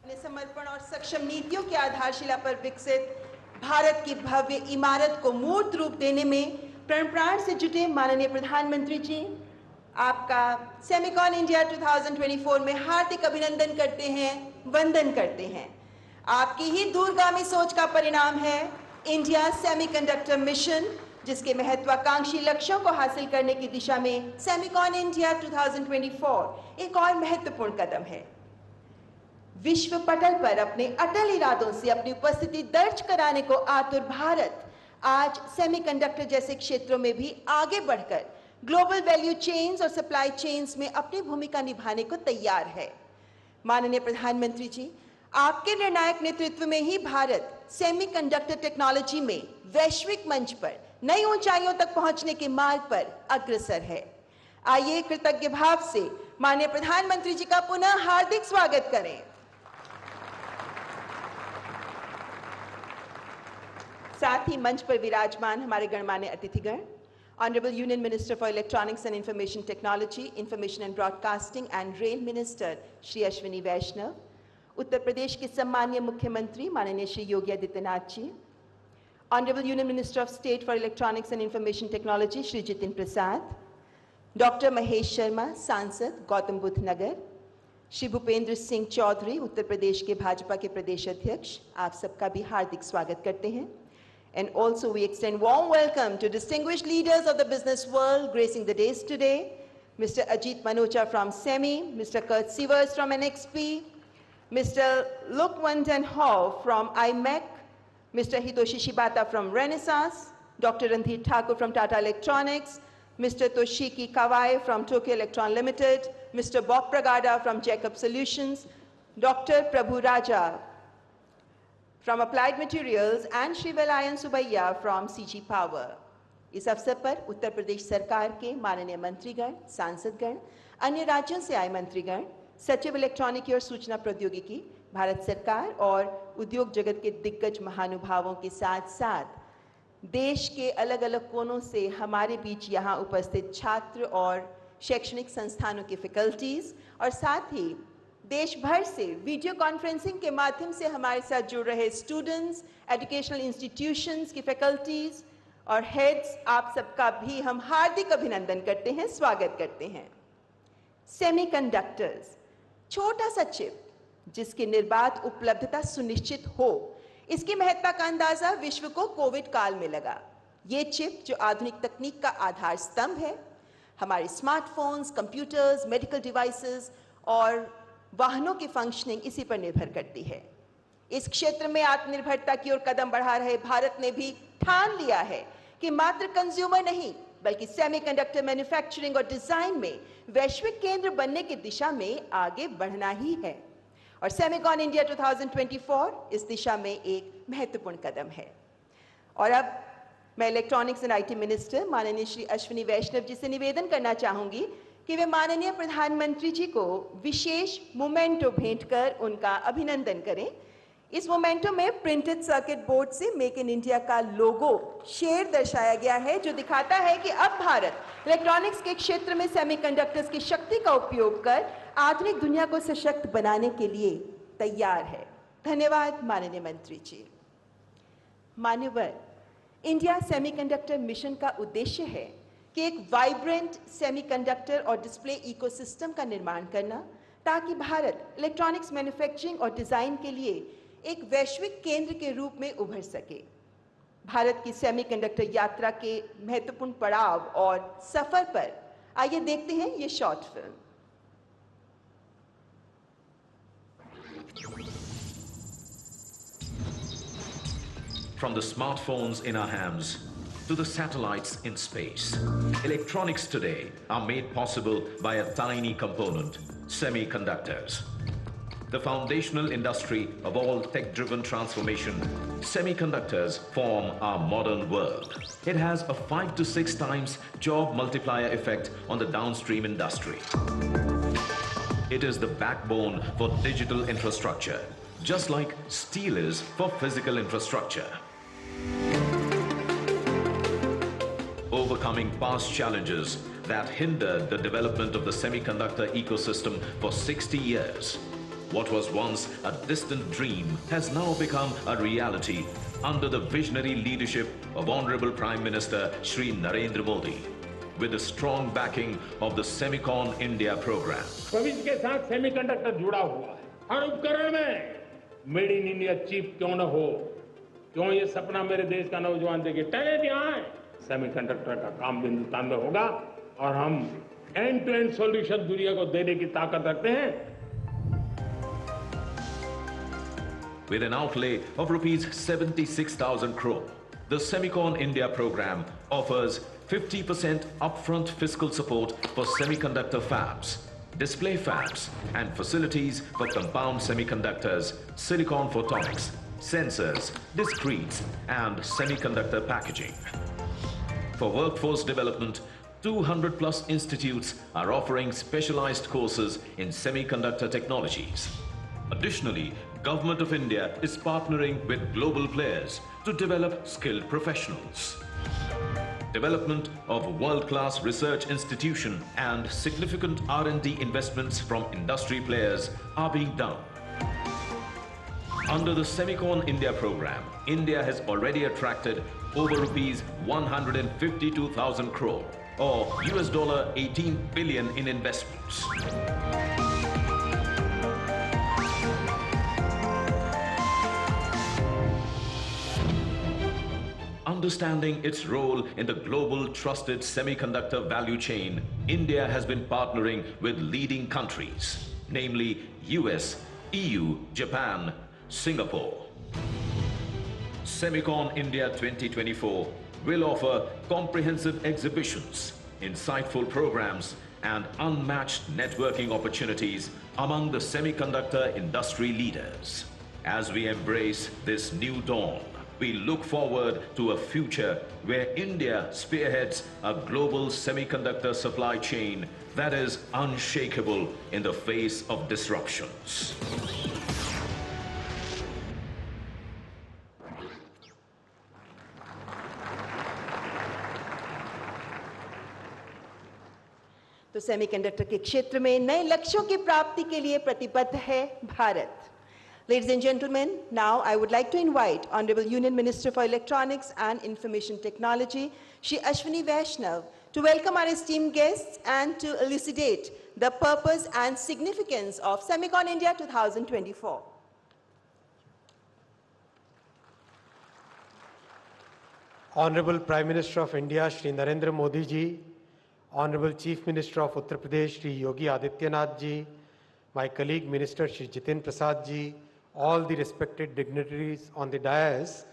समर्पण और सक्षम नीतियों की आधारशिला पर विकसित भारत की भव्य इमारत को मूर्त रूप देने में प्राण से जुटे माननीय प्रधानमंत्री जी, आपका सेमिकॉन इंडिया 2024 में हार्दिक अभिनंदन करते हैं, वंदन करते हैं। आपकी ही दूरगामी सोच का परिणाम है इंडिया सेमीकंडक्टर मिशन, जिसके महत्वाकांक्षी लक्ष्यों को हासिल करने की दिशा में सेमिकॉन इंडिया 2024 एक और महत्वपूर्ण कदम है। विश्व पटल पर अपने अटल इरादों से अपनी उपस्थिति दर्ज कराने को आतुर भारत आज सेमीकंडक्टर जैसे क्षेत्रों में भी आगे बढ़कर ग्लोबल वैल्यू चेन्स और सप्लाई चेन्स में अपनी भूमिका निभाने को तैयार है। माननीय प्रधानमंत्री जी, आपके निर्णायक नेतृत्व में ही भारत सेमीकंडक्टर टेक्नोलॉजी में वैश्विक मंच पर नई ऊंचाइयों तक पहुंचने के मार्ग पर अग्रसर है। आइए कृतज्ञ भाव से माननीय प्रधानमंत्री जी का पुनः हार्दिक स्वागत करें। साथ ही मंच पर विराजमान हमारे गणमान्य अतिथिगण, honourable union minister for electronics and information technology, information and broadcasting and rail minister Shri Ashwini Vaishnaw, Uttar Pradesh के सम्मानीय मुख्यमंत्री माननीय Shri Yogi Adityanath ji, honourable union minister of state for electronics and information technology Shri Jitin Prasad, doctor Mahesh Sharma सांसद गौतम बुद्ध नगर, श्री भूपेंद्र सिंह चौधरी उत्तर प्रदेश के भाजपा के प्रदेश अध्यक्ष, आप सबका भी हार्दिक स्वागत करते हैं। And also we extend warm welcome to distinguished leaders of the business world gracing the days today, Mr. Ajit Manocha from SEMI, Mr. Kurt Sievers from NXP, Mr. Lokwanden Hall from IMEC, Mr. Hitoshi Shibata from Renaissance, Dr. Randhir Thakur from Tata Electronics, Mr. Toshiki Kawai from Tokyo Electron Limited, Mr. Bob Pragada from Jacob Solutions, Dr. Prabhu Raja from Applied Materials and Shri Velayan Subaiya from CG Power। इस अवसर पर उत्तर प्रदेश सरकार के माननीय मंत्रीगण, सांसदगण, अन्य राज्यों से आए मंत्रीगण, सचिव इलेक्ट्रॉनिकी और सूचना प्रौद्योगिकी, भारत सरकार और उद्योग जगत के दिग्गज महानुभावों के साथ साथ देश के अलग अलग कोनों से हमारे बीच यहाँ उपस्थित छात्र और शैक्षणिक संस्थानों के फैकल्टीज और साथ ही देश भर से वीडियो कॉन्फ्रेंसिंग के माध्यम से हमारे साथ जुड़ रहे स्टूडेंट्स, एजुकेशनल इंस्टीट्यूशंस की फैकल्टीज और हेड्स, आप सबका भी हम हार्दिक अभिनंदन करते हैं, स्वागत करते हैं। सेमीकंडक्टर्स, छोटा सा चिप जिसकी निर्बाध उपलब्धता सुनिश्चित हो, इसकी महत्ता का अंदाजा विश्व को कोविड काल में लगा। ये चिप जो आधुनिक तकनीक का आधार स्तंभ है, हमारे स्मार्टफोन्स, कंप्यूटर्स, मेडिकल डिवाइसेस और वाहनों की फंक्शनिंग इसी पर निर्भर करती है। इस क्षेत्र में आत्मनिर्भरता की ओर कदम बढ़ा रहे भारत ने भी ठान लिया है कि मात्र कंज्यूमर नहीं बल्कि सेमीकंडक्टर मैन्युफैक्चरिंग और डिजाइन में वैश्विक केंद्र बनने की दिशा में आगे बढ़ना ही है और सेमिकॉन इंडिया 2024 इस दिशा में एक महत्वपूर्ण कदम है। और अब मैं इलेक्ट्रॉनिक्स एंड आईटी मिनिस्टर माननीय श्री अश्विनी वैष्णव जी से निवेदन करना चाहूंगी कि वे माननीय प्रधानमंत्री जी को विशेष मोमेंटो भेंट कर उनका अभिनंदन करें। इस मोमेंटो में प्रिंटेड सर्किट बोर्ड से मेक इन इंडिया का लोगो शेर दर्शाया गया है, जो दिखाता है कि अब भारत इलेक्ट्रॉनिक्स के क्षेत्र में सेमीकंडक्टर्स की शक्ति का उपयोग कर आधुनिक दुनिया को सशक्त बनाने के लिए तैयार है। धन्यवाद माननीय मंत्री जी। मान्यवर, इंडिया सेमीकंडक्टर मिशन का उद्देश्य है कि एक वाइब्रेंट सेमीकंडक्टर और डिस्प्ले इकोसिस्टम का निर्माण करना, ताकि भारत इलेक्ट्रॉनिक्स मैन्युफैक्चरिंग और डिजाइन के लिए एक वैश्विक केंद्र के रूप में उभर सके। भारत की सेमीकंडक्टर यात्रा के महत्वपूर्ण पड़ाव और सफर पर आइए देखते हैं ये short film. From the smartphones in our hands to the satellites in space, electronics today are made possible by a tiny component, semiconductors. The foundational industry of all tech-driven transformation, semiconductors form our modern world. It has a 5 to 6 times job multiplier effect on the downstream industry. It is the backbone for digital infrastructure, just like steel is for physical infrastructure. Overcoming past challenges that hindered the development of the semiconductor ecosystem for 60 years, What was once a distant dream has now become a reality under the visionary leadership of Honorable Prime Minister Shri Narendra Modi, with the strong backing of the Semicon India program. भविष्य के साथ semiconductor जुड़ा हुआ है। हर उपकरण में made in India chip क्यों न हो, क्यों ये सपना मेरे देश का नौजवान देखे, टैलेंट यहाँ है। सेमीकंडक्टर का काम हिंदुस्तान में होगा और हम एंड टू एंड सॉल्यूशन दुनिया को देने की ताकत रखते हैं। With an outlay of rupees 76,000 crore, the Semicon India program offers 50% upfront fiscal support for semiconductor fabs, display fabs, and facilities for compound semiconductors, silicon photonics, sensors, discretes, and semiconductor packaging. For workforce development, 200 plus institutes are offering specialized courses in semiconductor technologies. Additionally, Government of India is partnering with global players to develop skilled professionals. Development of world-class research institution and significant R&D investments from industry players are being done. Under the Semicon India program, India has already attracted over rupees 152,000 crore or $18 billion in investments. Understanding its role in the global trusted semiconductor value chain, India has been partnering with leading countries, namely US, EU, Japan, Singapore. Semicon India 2024 will offer comprehensive exhibitions, insightful programs, and unmatched networking opportunities among the semiconductor industry leaders. As we embrace this new dawn, we look forward to a future where India spearheads a global semiconductor supply chain that is unshakable in the face of disruptions. तो semiconductor के क्षेत्र में नए लक्ष्यों की प्राप्ति के लिए प्रतिबद्ध है Bharat. Ladies and gentlemen, now I would like to invite Honorable Union Minister for Electronics and Information Technology, Shri Ashwini Vaishnav, to welcome our esteemed guests and to elucidate the purpose and significance of Semicon India 2024. Honorable Prime Minister of India, Shri Narendra Modi ji, Honorable Chief Minister of Uttar Pradesh, Shri Yogi Adityanath ji, my colleague Minister Shri Jitin Prasad ji, all the respected dignitaries on the dais,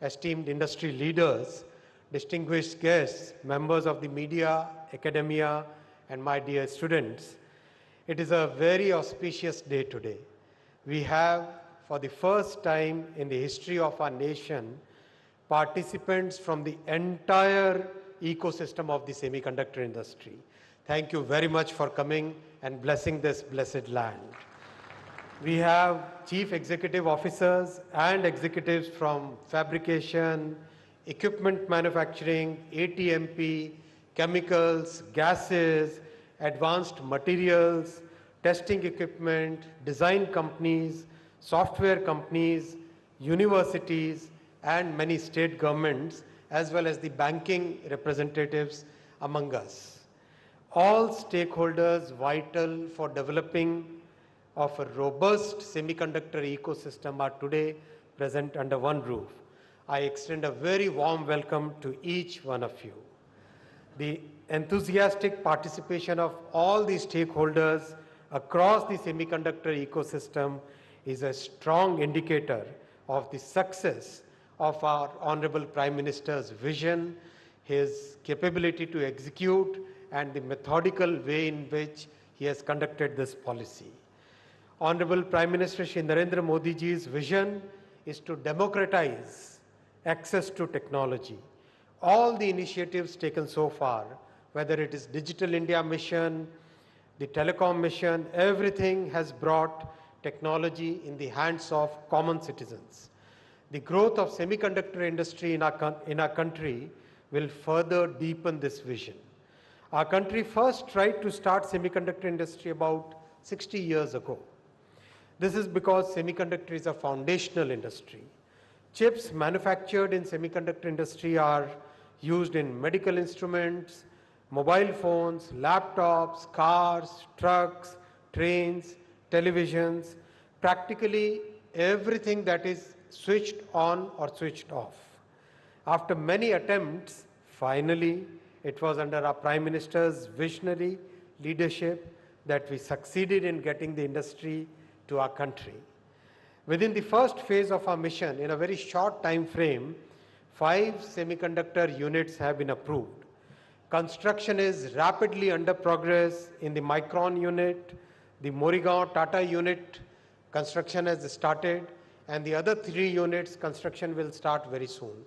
esteemed industry leaders, distinguished guests, members of the media, academia, and my dear students. It is a very auspicious day today. We have, for the first time in the history of our nation, participants from the entire ecosystem of the semiconductor industry. Thank you very much for coming and blessing this blessed land. We have chief executive officers and executives from fabrication, equipment manufacturing, ATMP, chemicals, gases, advanced materials, testing equipment, design companies, software companies, universities, and many state governments, as well as the banking representatives among us. All stakeholders vital for developing of a robust semiconductor ecosystem are today present under one roof. I extend a very warm welcome to each one of you. The enthusiastic participation of all the stakeholders across the semiconductor ecosystem is a strong indicator of the success of our Honorable Prime Minister's vision, his capability to execute, and the methodical way in which he has conducted this policy. Honorable Prime Minister Shri Narendra Modi ji's vision is to democratize access to technology. All the initiatives taken so far, whether it is Digital India Mission, the Telecom Mission, everything has brought technology in the hands of common citizens. The growth of semiconductor industry in our country will further deepen this vision. Our country first tried to start semiconductor industry about 60 years ago. This is because semiconductor is a foundational industry. Chips manufactured in semiconductor industry are used in medical instruments, mobile phones, laptops, cars, trucks, trains, televisions, practically everything that is switched on or switched off. After many attempts, finally, it was under our Prime Minister's visionary leadership that we succeeded in getting the industry to our country. Within the first phase of our mission, in a very short time frame, 5 semiconductor units have been approved. Construction is rapidly under progress in the Micron unit, the Morigaon Tata unit, construction has started, and the other 3 units, construction will start very soon.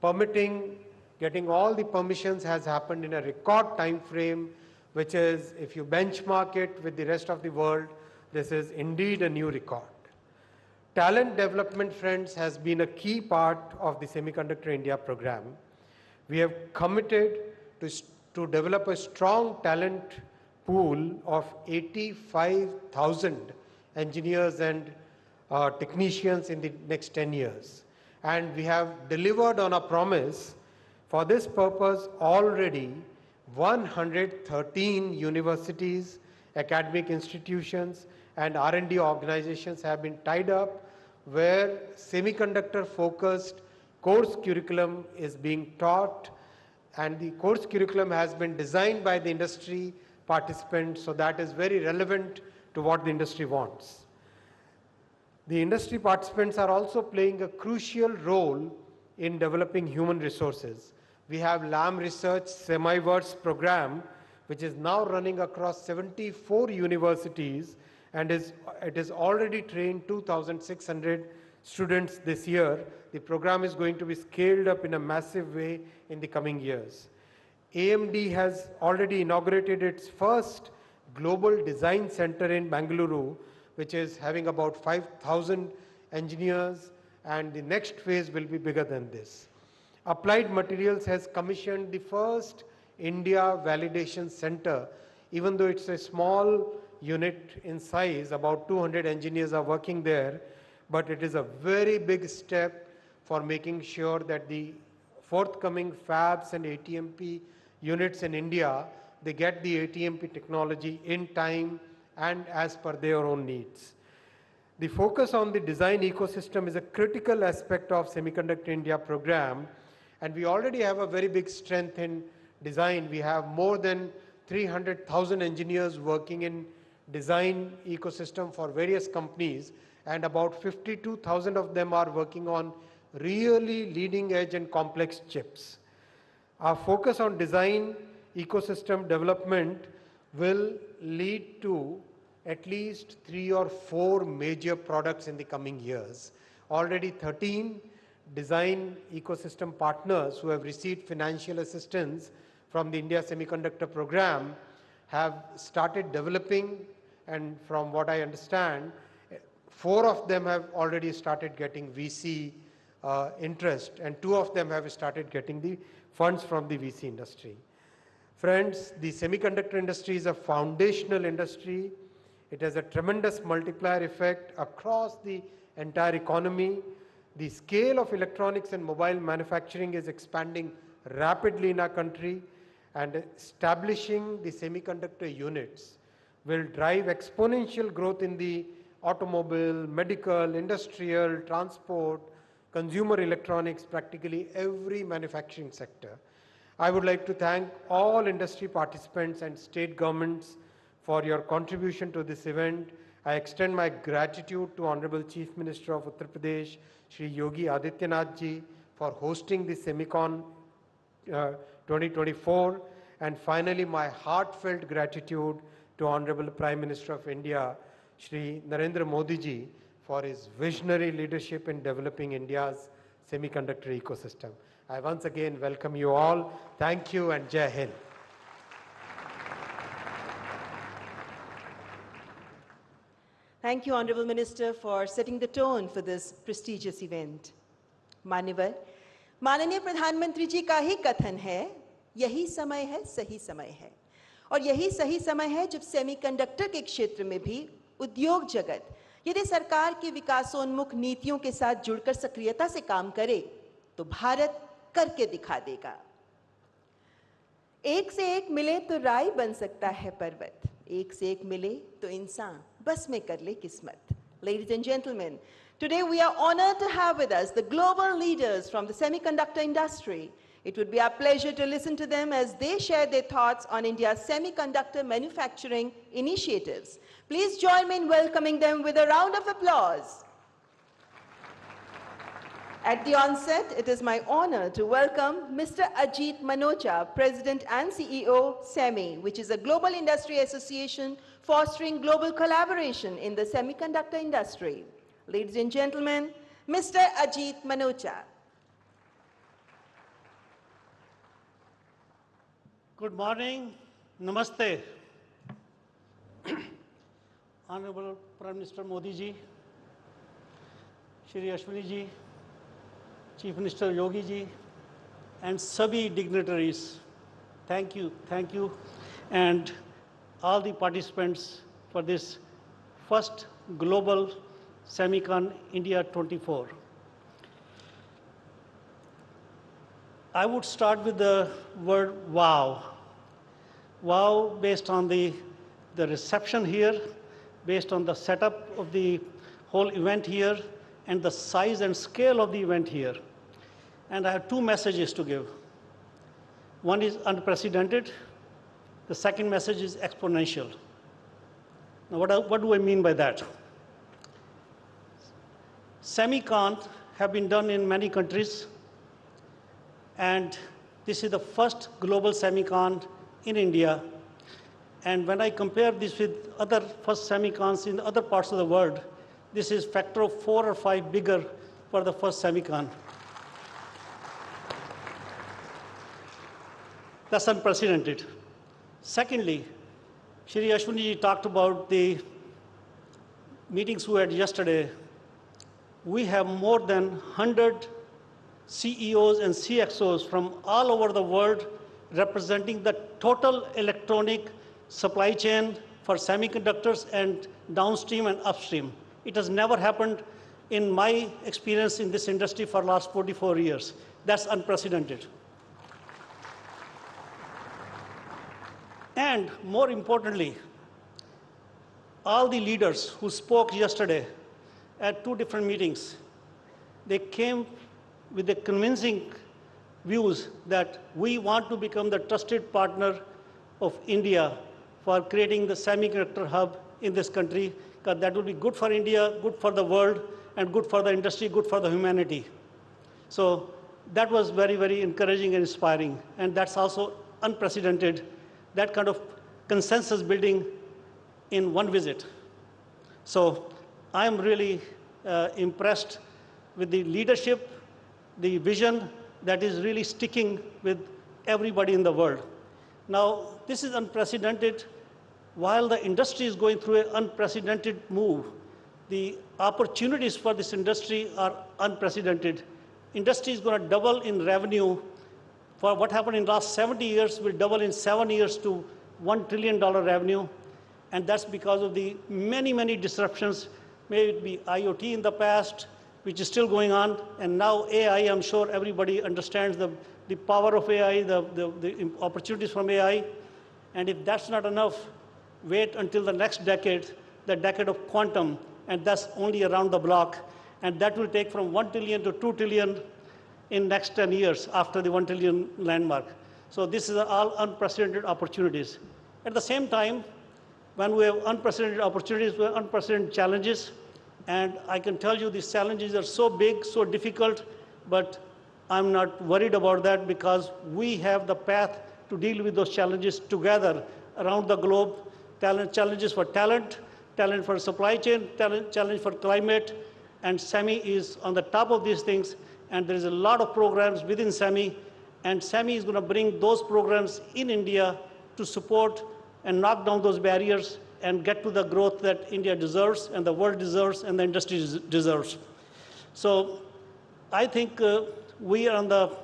Permitting, getting all the permissions has happened in a record time frame, which is, if you benchmark it with the rest of the world, this is indeed a new record. Talent development, friends, has been a key part of the Semiconductor India program. We have committed to develop a strong talent pool of 85,000 engineers and technicians in the next 10 years. And we have delivered on a promise. For this purpose, already 113 universities, academic institutions, and R&D organizations have been tied up where semiconductor-focused course curriculum is being taught, and the course curriculum has been designed by the industry participants, so that is very relevant to what the industry wants. The industry participants are also playing a crucial role in developing human resources. We have LAM Research Semi-Verse program, which is now running across 74 universities, and it has already trained 2,600 students this year. The program is going to be scaled up in a massive way in the coming years. AMD has already inaugurated its first global design center in Bengaluru, which is having about 5,000 engineers, and the next phase will be bigger than this. Applied Materials has commissioned the first India Validation Center. Even though it's a small unit in size, about 200 engineers are working there, but it is a very big step for making sure that the forthcoming fabs and ATMP units in India, they get the ATMP technology in time and as per their own needs. The focus on the design ecosystem is a critical aspect of Semiconductor India program, and we already have a very big strength in design. We have more than 300,000 engineers working in design ecosystem for various companies, and about 52,000 of them are working on really leading edge and complex chips. Our focus on design ecosystem development will lead to at least 3 or 4 major products in the coming years. Already 13 design ecosystem partners who have received financial assistance from the India Semiconductor Program have started developing, and from what I understand, 4 of them have already started getting VC interest, and 2 of them have started getting the funds from the VC industry. Friends, the semiconductor industry is a foundational industry. It has a tremendous multiplier effect across the entire economy. The scale of electronics and mobile manufacturing is expanding rapidly in our country, and establishing the semiconductor units will drive exponential growth in the automobile, medical, industrial, transport, consumer electronics, practically every manufacturing sector. I would like to thank all industry participants and state governments for your contribution to this event. I extend my gratitude to Honorable Chief Minister of Uttar Pradesh, Shri Yogi Adityanath ji, for hosting the Semicon 2024. And finally, my heartfelt gratitude to Honorable Prime Minister of India, Shri Narendra Modi ji, for his visionary leadership in developing India's semiconductor ecosystem. I once again welcome you all. Thank you and Jai Hind. Thank you, Honorable Minister, for setting the tone for this prestigious event. मान्यवर, माननीय प्रधानमंत्री जी का ही कथन है, यही समय है, सही समय है, और यही सही समय है जब सेमीकंडक्टर के क्षेत्र में भी उद्योग जगत यदि सरकार की विकासोन्मुख नीतियों के साथ जुड़कर सक्रियता से काम करे तो भारत करके दिखा देगा। एक से एक मिले तो राय बन सकता है पर्वत, एक से एक मिले तो इंसान बस में कर ले किस्मत। Ladies and gentlemen, today we are honored to have with us the global leaders from the semiconductor industry. It would be our pleasure to listen to them as they share their thoughts on India's semiconductor manufacturing initiatives. Please join me in welcoming them with a round of applause. At the onset, it is my honor to welcome Mr. Ajit Manocha, President and CEO, SEMI, which is a global industry association fostering global collaboration in the semiconductor industry. Ladies and gentlemen, Mr. Ajit Manocha. Good morning, Namaste. Honorable Prime Minister Modi ji, Shri Ashwini ji, Chief Minister Yogi ji, and sabhi dignitaries, thank you, and all the participants for this first Global Semicon India 24. I would start with the word wow. Wow, based on the reception here, based on the setup of the whole event here, and the size and scale of the event here. And I have two messages to give. One is unprecedented. The second message is exponential. Now, what do I mean by that? Semicon have been done in many countries, and this is the first global Semicon in India. And when I compare this with other first Semicons in other parts of the world, this is factor of 4 or 5 bigger for the first Semicon. That's unprecedented. Secondly, Shri Ashwini ji talked about the meetings we had yesterday. We have more than 100 CEOs and CXOs from all over the world representing the total electronic supply chain for semiconductors and downstream and upstream. It has never happened in my experience in this industry for the last 44 years. That's unprecedented. And more importantly, all the leaders who spoke yesterday at 2 different meetings, they came with the convincing views that we want to become the trusted partner of India for creating the semiconductor hub in this country, because that will be good for India, good for the world, and good for the industry, good for the humanity. So that was very, very encouraging and inspiring, and that's also unprecedented, that kind of consensus building in one visit. So I am really impressed with the leadership, the vision that is really sticking with everybody in the world. Now, this is unprecedented. While the industry is going through an unprecedented move, the opportunities for this industry are unprecedented. Industry is going to double in revenue. For what happened in the last 70 years will double in 7 years to $1 trillion revenue. And that's because of the many, many disruptions. May it be IoT in the past, which is still going on, and now AI. I'm sure everybody understands the power of AI, the opportunities from AI. And if that's not enough, wait until the next decade, the decade of quantum, and that's only around the block. And that will take from 1 trillion to 2 trillion in next 10 years after the 1 trillion landmark. So this is all unprecedented opportunities. At the same time, when we have unprecedented opportunities, we have unprecedented challenges. And I can tell you these challenges are so big, so difficult, but I'm not worried about that because we have the path to deal with those challenges together around the globe. Challenges for talent for supply chain, challenge for climate, and SEMI is on the top of these things. And there is a lot of programs within SEMI, and SEMI is going to bring those programs in India to support and knock down those barriers and get to the growth that India deserves, and the world deserves, and the industry deserves. So I think we are on the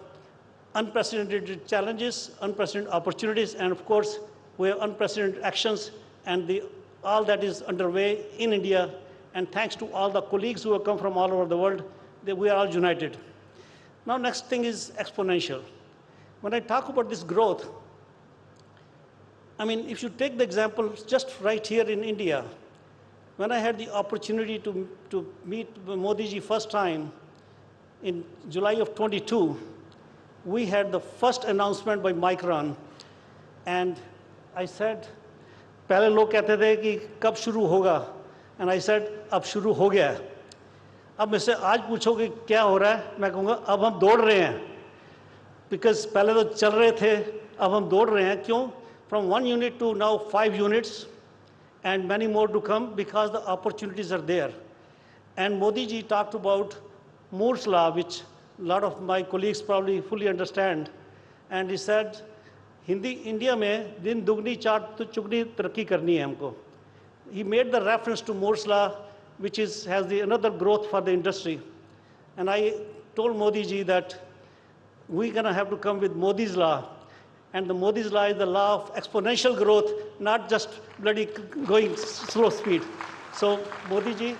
unprecedented challenges, unprecedented opportunities, and of course, we have unprecedented actions, and all that is underway in India, And thanks to all the colleagues who have come from all over the world, we are all united. Now, next thing is exponential. When I talk about this growth, I mean, if you take the example just right here in India, when I had the opportunity to meet Modi ji first time in July of 22, we had the first announcement by Micron. And I said, पहले लोग कहते थे कि कब शुरू होगा? And I said, अब शुरू हो गया है. अब मुझसे आज पूछो कि क्या हो रहा है, मैं कहूँगा अब हम दौड़ रहे हैं. Because पहले तो चल रहे थे, अब हम दौड़ रहे हैं. क्यों? From 1 unit to now 5 units, and many more to come because the opportunities are there. And Modi ji talked about Moore's law, which a lot of my colleagues probably fully understand. And he said, India में दिन दुगनी चार तो चुगनी तरक्की करनी है हमको. He made the reference to Moore's law, which has another growth for the industry. And I told Modi ji that we're going to have to come with Modi's law. And the Modi's law is the law of exponential growth, not just bloody going slow speed. So Modi ji,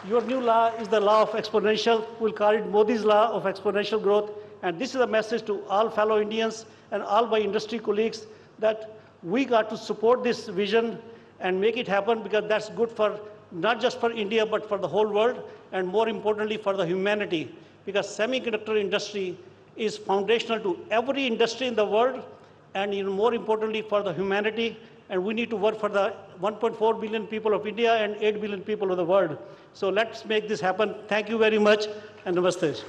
your new law is the law of exponential. We'll call it Modi's law of exponential growth. And this is a message to all fellow Indians and all my industry colleagues that we got to support this vision and make it happen, because that's good for not just for India, but for the whole world, and more importantly for the humanity. Because semiconductor industry is foundational to every industry in the world, and even more importantly for the humanity. And we need to work for the 1.4 billion people of India and 8 billion people of the world. So let's make this happen. Thank you very much, and namaste.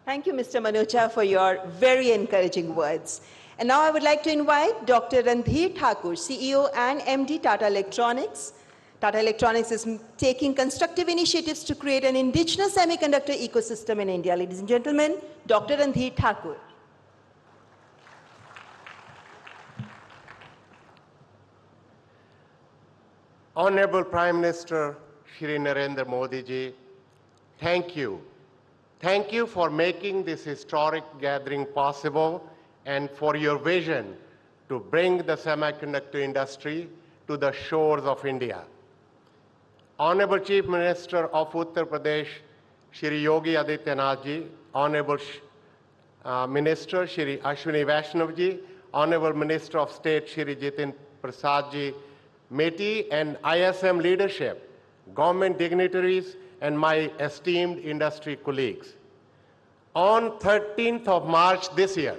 Thank you, Mr. Manocha, for your very encouraging words. And now I would like to invite Dr. Randhir Thakur, CEO and MD Tata Electronics. Tata Electronics is taking constructive initiatives to create an indigenous semiconductor ecosystem in India. Ladies and gentlemen, Dr. Randhir Thakur. Honorable Prime Minister Shri Narendra Modi ji, thank you. Thank you for making this historic gathering possible and for your vision to bring the semiconductor industry to the shores of India. Honorable Chief Minister of Uttar Pradesh, Shri Yogi Adityanath ji, Honorable Minister Shri Ashwini Vaishnav ji, Honorable Minister of State Shri Jitin Prasad ji, MeitY and ISM leadership, government dignitaries, and my esteemed industry colleagues. On 13th of March this year,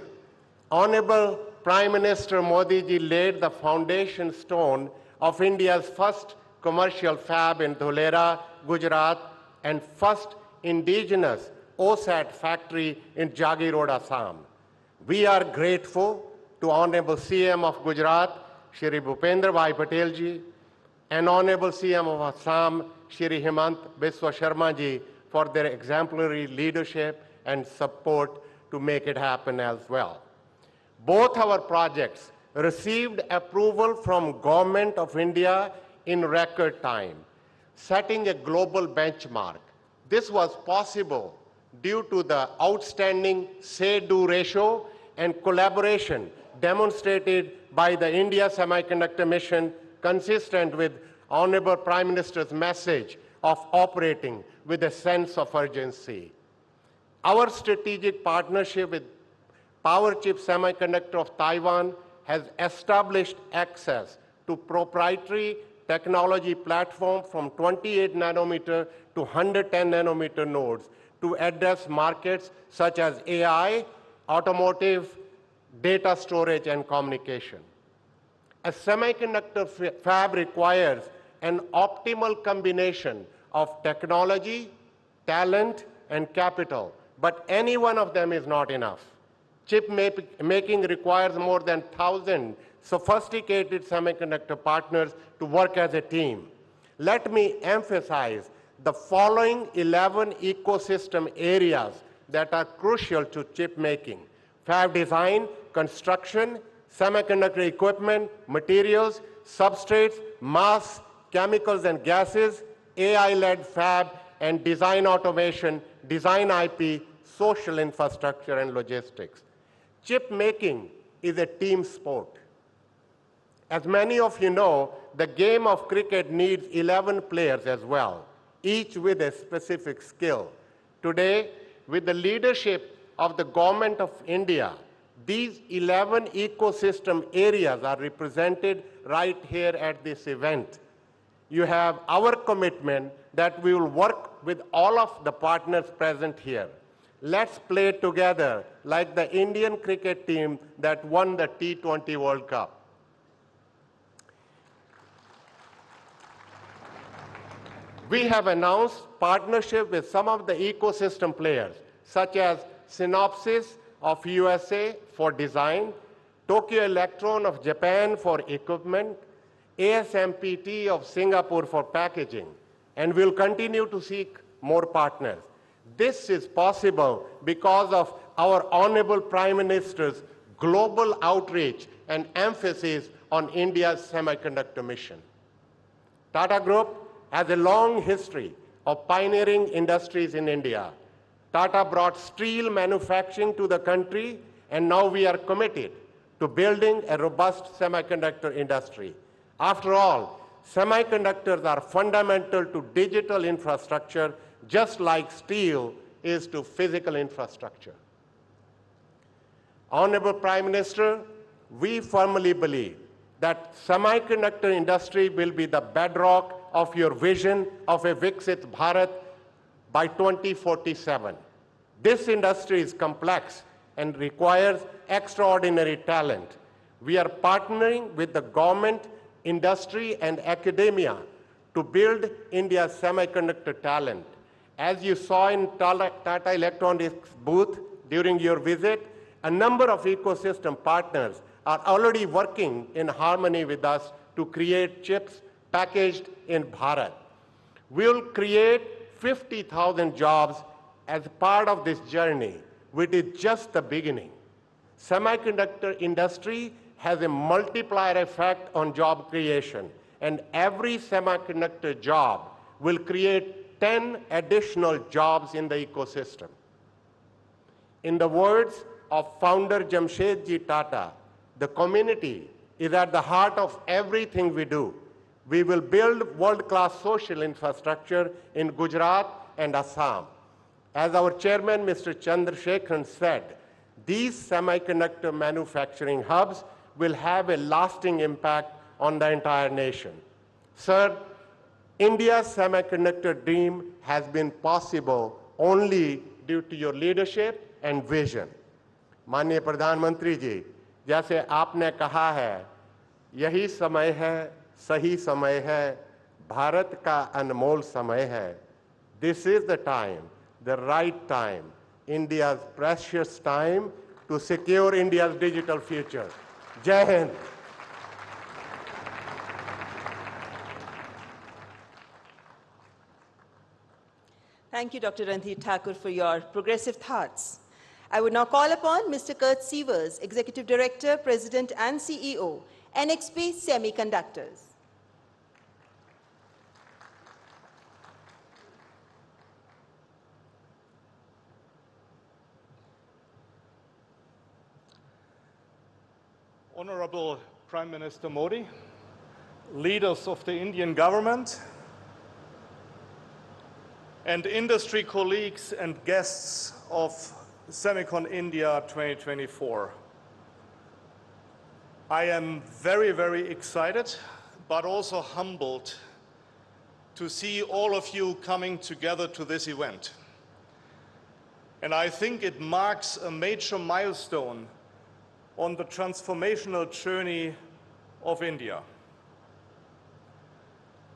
Honorable Prime Minister Modi ji laid the foundation stone of India's first commercial fab in Dholera, Gujarat, and first indigenous OSAT factory in Jagirod, Assam. We are grateful to Honorable CM of Gujarat, Shri Bhupendra Bhai Patel ji, and Honorable CM of Assam, Shri Himant Biswa Sharma ji, for their exemplary leadership and support to make it happen as well. Both our projects received approval from Government of India in record time, setting a global benchmark. This was possible due to the outstanding say-do ratio and collaboration demonstrated by the India Semiconductor Mission, consistent with Honorable Prime Minister's message of operating with a sense of urgency. Our strategic partnership with Powerchip Semiconductor of Taiwan has established access to proprietary technology platform from 28 nanometer to 110 nanometer nodes to address markets such as AI, automotive, data storage, and communication. A semiconductor fab requires an optimal combination of technology, talent, and capital, but any one of them is not enough. Chip making requires more than 1,000 sophisticated semiconductor partners to work as a team. Let me emphasize the following 11 ecosystem areas that are crucial to chip making: fab design, construction, semiconductor equipment, materials, substrates, mass, chemicals and gases, AI-led fab, and design automation, design IP, social infrastructure, and logistics. Chip making is a team sport. As many of you know, the game of cricket needs 11 players as well, each with a specific skill. Today, with the leadership of the Government of India, these 11 ecosystem areas are represented right here at this event. You have our commitment that we will work with all of the partners present here. Let's play together like the Indian cricket team that won the T20 World Cup. We have announced partnership with some of the ecosystem players, such as Synopsys of USA for design, Tokyo Electron of Japan for equipment, ASMPT of Singapore for packaging, and we'll continue to seek more partners. This is possible because of our Honorable Prime Minister's global outreach and emphasis on India's semiconductor mission. Tata Group has a long history of pioneering industries in India. Tata brought steel manufacturing to the country, and now we are committed to building a robust semiconductor industry. After all, semiconductors are fundamental to digital infrastructure, just like steel is to physical infrastructure. Honorable Prime Minister, we firmly believe that semiconductor industry will be the bedrock of your vision of a Viksit Bharat by 2047. This industry is complex and requires extraordinary talent. We are partnering with the government, industry, and academia to build India's semiconductor talent. As you saw in Tata Electronics booth during your visit, a number of ecosystem partners are already working in harmony with us to create chips packaged in Bharat. We'll create 50,000 jobs as part of this journey, which is just the beginning. Semiconductor industry has a multiplier effect on job creation, and every semiconductor job will create 10 additional jobs in the ecosystem. In the words of founder Jamshedji Tata, the community is at the heart of everything we do. We will build world-class social infrastructure in Gujarat and Assam. As our chairman, Mr. Chandrasekharan, said, these semiconductor manufacturing hubs will have a lasting impact on the entire nation. Sir, India's semiconductor dream has been possible only due to your leadership and vision. माननीय प्रधानमंत्री जी, जैसे आपने कहा है, यही समय है, सही समय है, भारत का अनमोल समय है. This is the time, the right time, India's precious time to secure India's digital future. Jai Hind. Thank you, Dr. Randhir Thakur, for your progressive thoughts. I would now call upon Mr. Kurt Sievers, Executive Director, President, and CEO, NXP Semiconductors. Honorable Prime Minister Modi, leaders of the Indian government, and industry colleagues and guests of Semicon India 2024. I am very, very excited, but also humbled to see all of you coming together to this event. And I think it marks a major milestone on the transformational journey of India.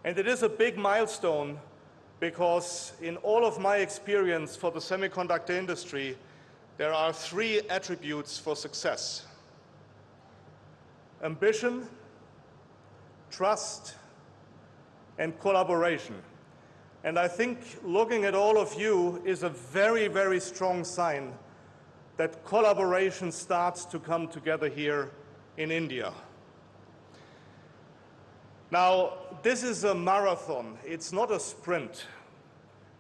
And it is a big milestone because in all of my experience for the semiconductor industry, there are three attributes for success: ambition, trust, and collaboration. And I think looking at all of you is a very, very strong sign that collaboration starts to come together here in India. Now, this is a marathon, it's not a sprint.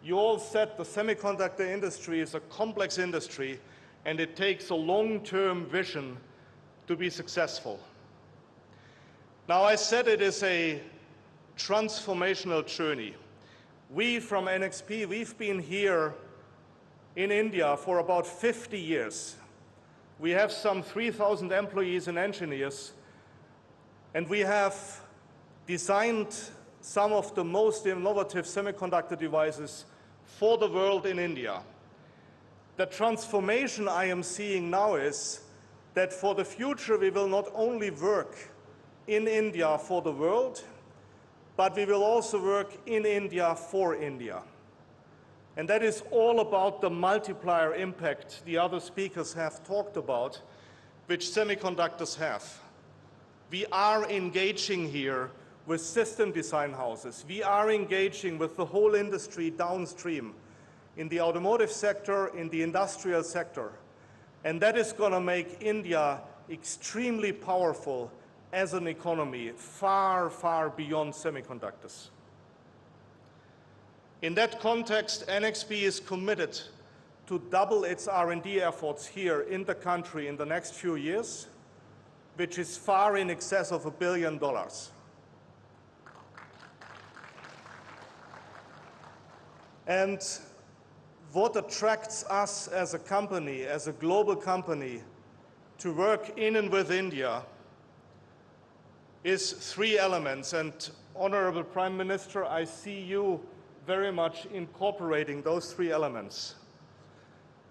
You all said the semiconductor industry is a complex industry, and it takes a long-term vision to be successful. Now, I said it is a transformational journey. We from NXP, we've been here in India for about 50 years. We have some 3,000 employees and engineers, and we have designed some of the most innovative semiconductor devices for the world in India. The transformation I am seeing now is that for the future we will not only work in India for the world, but we will also work in India for India. And that is all about the multiplier impact the other speakers have talked about, which semiconductors have. We are engaging here with system design houses. We are engaging with the whole industry downstream, in the automotive sector, in the industrial sector. And that is going to make India extremely powerful as an economy, far, far beyond semiconductors. In that context, NXP is committed to double its R&D efforts here in the country in the next few years, which is far in excess of $1 billion. And what attracts us as a company, as a global company, to work in and with India is three elements. And Honorable Prime Minister, I see you very much incorporating those three elements.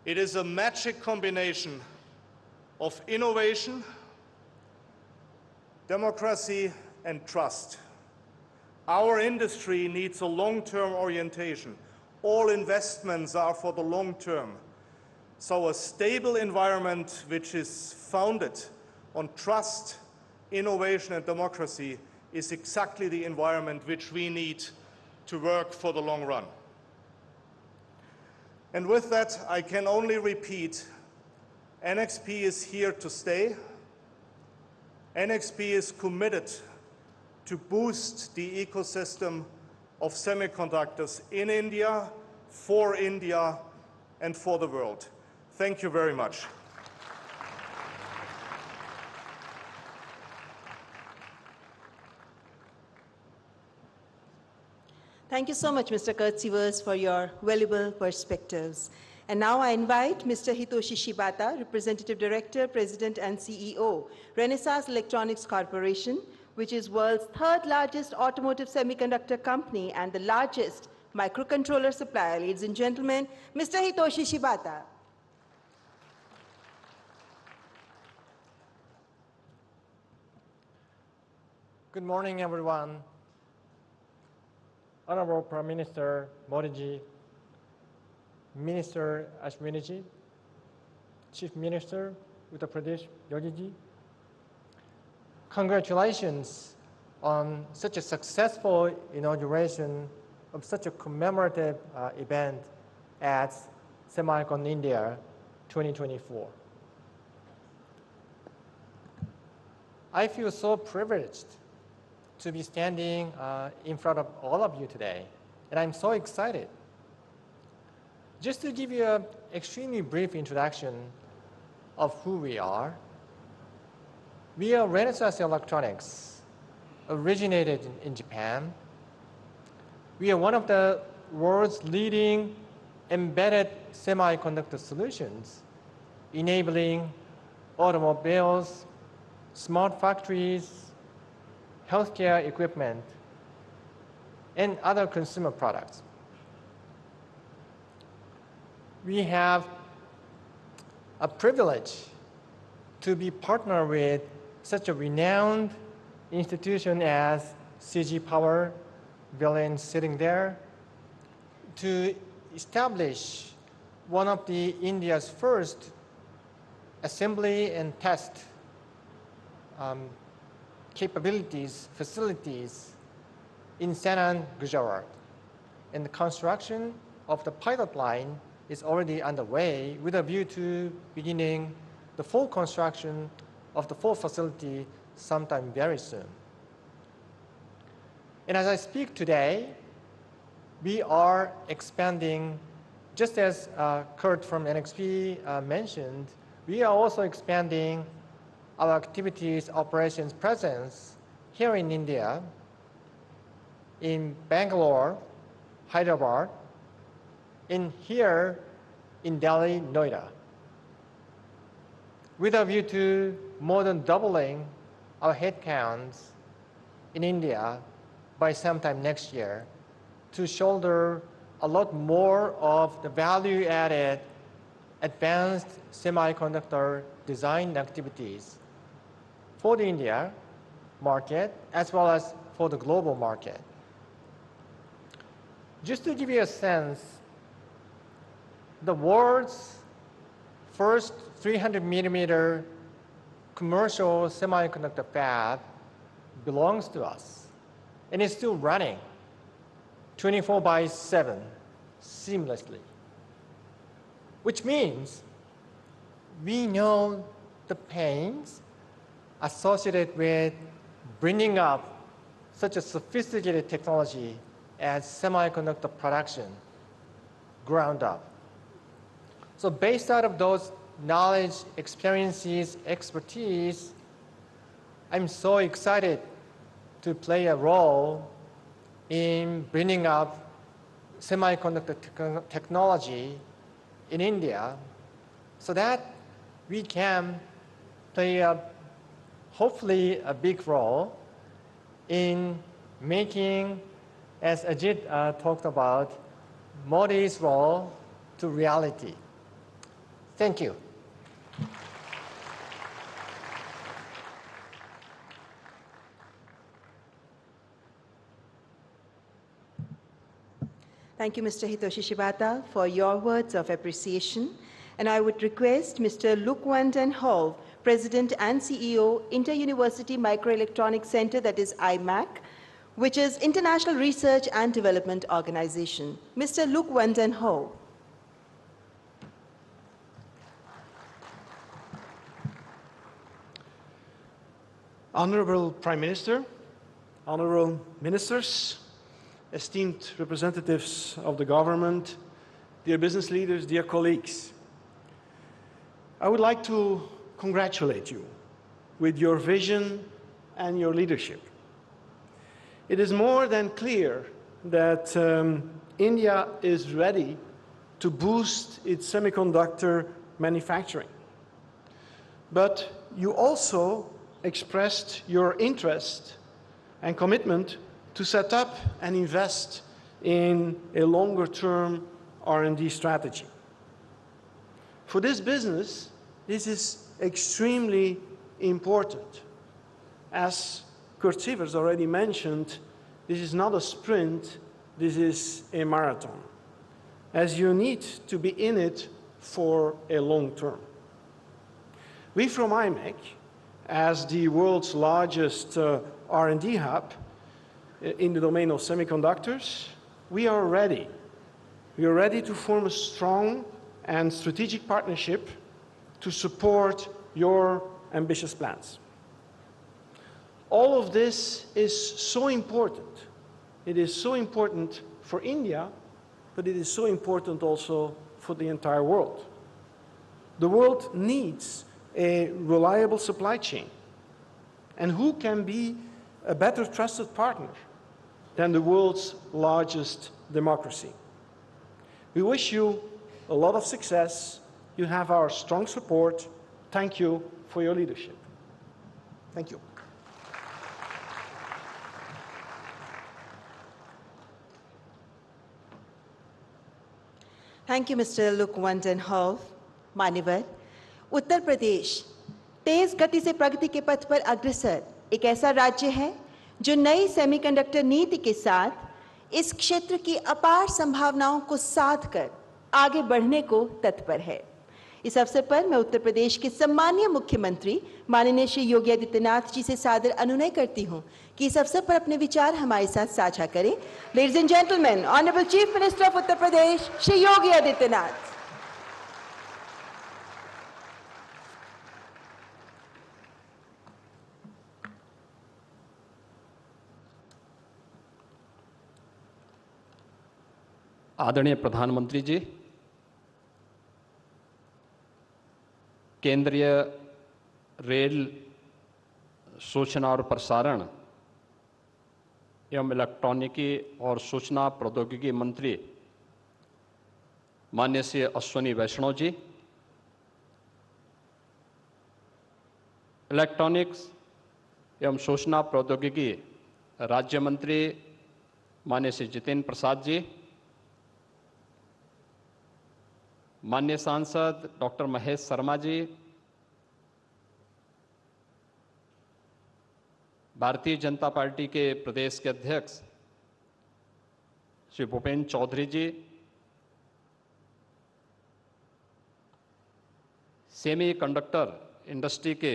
It is a magic combination of innovation, democracy, and trust. Our industry needs a long-term orientation. All investments are for the long term. So a stable environment which is founded on trust, innovation, and democracy is exactly the environment which we need to work for the long run. And with that, I can only repeat, NXP is here to stay. NXP is committed to boost the ecosystem of semiconductors in India, and for the world. Thank you very much. Thank you so much, Mr. Kurt Sievers, for your valuable perspectives. And now I invite Mr. Hitoshi Shibata, Representative Director, President, and CEO, Renesas Electronics Corporation, which is world's third largest automotive semiconductor company and the largest microcontroller supplier. Ladies and gentlemen, Mr. Hitoshi Shibata. Good morning, everyone. Honorable Prime Minister Modi, Minister Ashwini, Chief Minister Uttar Pradesh Yogi, congratulations on such a successful inauguration of such a commemorative event at SEMICON India 2024. I feel so privileged to be standing in front of all of you today, and I'm so excited. Just to give you an extremely brief introduction of who we are Renesas Electronics, originated in Japan. We are one of the world's leading embedded semiconductor solutions, enabling automobiles, smart factories, healthcare equipment, and other consumer products. We have a privilege to be partnered with such a renowned institution as CG Power, Villain sitting there, to establish one of the India's first assembly and test facilities in Sanand, Gujarat. And the construction of the pilot line is already underway with a view to beginning the full construction of the full facility sometime very soon. And as I speak today, we are expanding, just as Kurt from NXP mentioned, we are also expanding our activities, operations, presence here in India, in Bangalore, Hyderabad, here in Delhi, Noida, with a view to more than doubling our headcounts in India by sometime next year to shoulder a lot more of the value-added advanced semiconductor design activities for the India market as well as for the global market. Just to give you a sense, the world's first 300 millimeter commercial semiconductor fab belongs to us and is still running 24/7 seamlessly, which means we know the pains associated with bringing up such a sophisticated technology as semiconductor production ground up. So based out of those knowledge, experiences, expertise, I'm so excited to play a role in bringing up semiconductor technology in India so that we can play hopefully a big role in making, as Ajit talked about, Modi's role to reality. Thank you. Thank you, Mr. Hitoshi Shibata, for your words of appreciation. And I would request Mr. Luc van den Hove, President and CEO, Inter-University Microelectronics Center, that is IMAC, which is International Research and Development Organization. Mr. Luc van den Hove. Honorable Prime Minister, honorable ministers, esteemed representatives of the government, dear business leaders, dear colleagues, I would like to congratulate you with your vision and your leadership. It is more than clear that India is ready to boost its semiconductor manufacturing. But you also expressed your interest and commitment to set up and invest in a longer-term R&D strategy. For this business, this is extremely important. As Kurt Sievers already mentioned, this is not a sprint, this is a marathon, as you need to be in it for a long term. We from IMEC, as the world's largest R&D hub in the domain of semiconductors, we are ready. We are ready to form a strong and strategic partnership to support your ambitious plans. All of this is so important. It is so important for India, but it is so important also for the entire world. The world needs a reliable supply chain. And who can be a better trusted partner than the world's largest democracy? We wish you a lot of success. You have our strong support. Thank you for your leadership. Thank you. Thank you, Mr. Luc van den Hove. मान्यवर, उत्तर प्रदेश तेज गति से प्रगति के पथ पर अग्रसर एक ऐसा राज्य है जो नई सेमीकंडक्टर नीति के साथ इस क्षेत्र की अपार संभावनाओं को साध कर आगे बढ़ने को तत्पर है। इस अवसर पर मैं उत्तर प्रदेश के सम्माननीय मुख्यमंत्री माननीय श्री योगी आदित्यनाथ जी से सादर अनुनय करती हूं कि इस अवसर पर अपने विचार हमारे साथ साझा करें। Ladies and gentleman, honourable chief minister of Uttar Pradesh Shri Yogi Adityanath. आदरणीय प्रधानमंत्री जी, केंद्रीय रेल सूचना और प्रसारण एवं इलेक्ट्रॉनिकी और सूचना प्रौद्योगिकी मंत्री माननीय श्री अश्विनी वैष्णव जी, इलेक्ट्रॉनिक्स एवं सूचना प्रौद्योगिकी राज्य मंत्री माननीय श्री जितेंद्र प्रसाद जी, माननीय सांसद डॉक्टर महेश शर्मा जी, भारतीय जनता पार्टी के प्रदेश के अध्यक्ष श्री भूपेंद्र चौधरी जी, सेमी कंडक्टर इंडस्ट्री के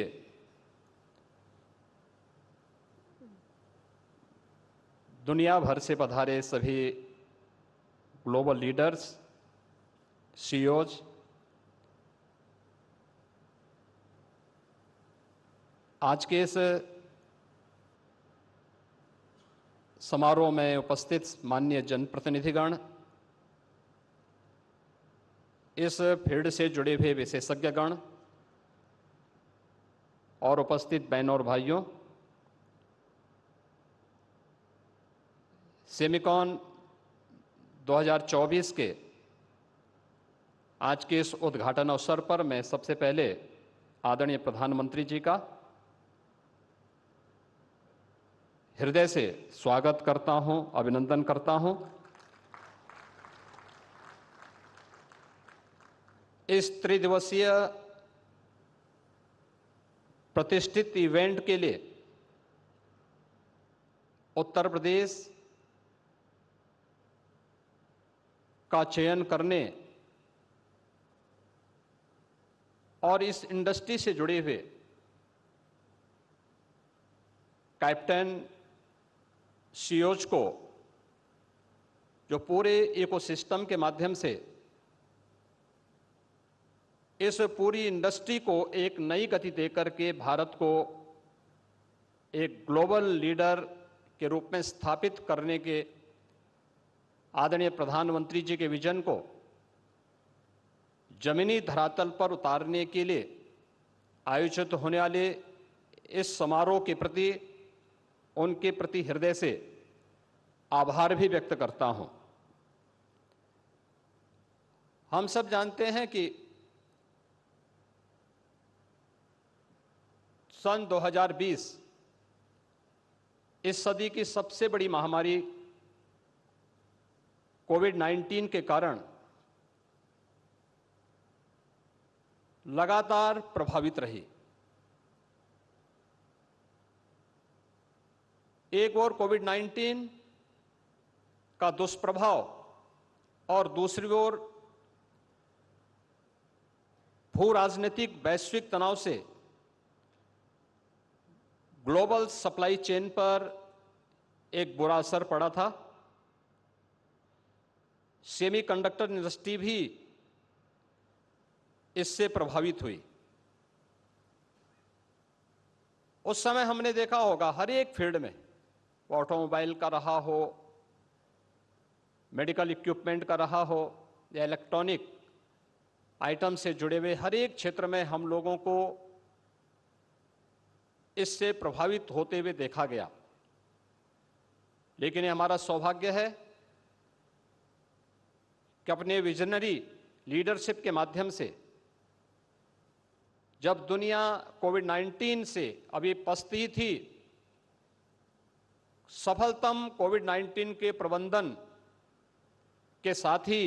दुनिया भर से पधारे सभी ग्लोबल लीडर्स, सीईओज, आज के इस समारोह में उपस्थित माननीय जनप्रतिनिधिगण, इस फील्ड से जुड़े हुए विशेषज्ञगण और उपस्थित बहनों और भाइयों, सेमिकॉन 2024 के आज के इस उद्घाटन अवसर पर मैं सबसे पहले आदरणीय प्रधानमंत्री जी का हृदय से स्वागत करता हूं, अभिनंदन करता हूं। इस त्रिदिवसीय प्रतिष्ठित इवेंट के लिए उत्तर प्रदेश का चयन करने और इस इंडस्ट्री से जुड़े हुए कैप्टन सीईओज को जो पूरे इकोसिस्टम के माध्यम से इस पूरी इंडस्ट्री को एक नई गति देकर के भारत को एक ग्लोबल लीडर के रूप में स्थापित करने के आदरणीय प्रधानमंत्री जी के विजन को जमीनी धरातल पर उतारने के लिए आयोजित होने वाले इस समारोह के प्रति उनके प्रति हृदय से आभार भी व्यक्त करता हूं। हम सब जानते हैं कि सन 2020 इस सदी की सबसे बड़ी महामारी कोविड-19 के कारण लगातार प्रभावित रही। एक ओर कोविड-19 का दुष्प्रभाव और दूसरी ओर भू राजनीतिक वैश्विक तनाव से ग्लोबल सप्लाई चेन पर एक बुरा असर पड़ा था। सेमीकंडक्टर इंडस्ट्री भी इससे प्रभावित हुई। उस समय हमने देखा होगा हर एक फील्ड में, वो ऑटोमोबाइल का रहा हो, मेडिकल इक्विपमेंट का रहा हो या इलेक्ट्रॉनिक आइटम से जुड़े हुए हर एक क्षेत्र में हम लोगों को इससे प्रभावित होते हुए देखा गया। लेकिन ये हमारा सौभाग्य है कि अपने विजनरी लीडरशिप के माध्यम से जब दुनिया कोविड-19 से अभी पछती थी, सफलतम कोविड-19 के प्रबंधन के साथ ही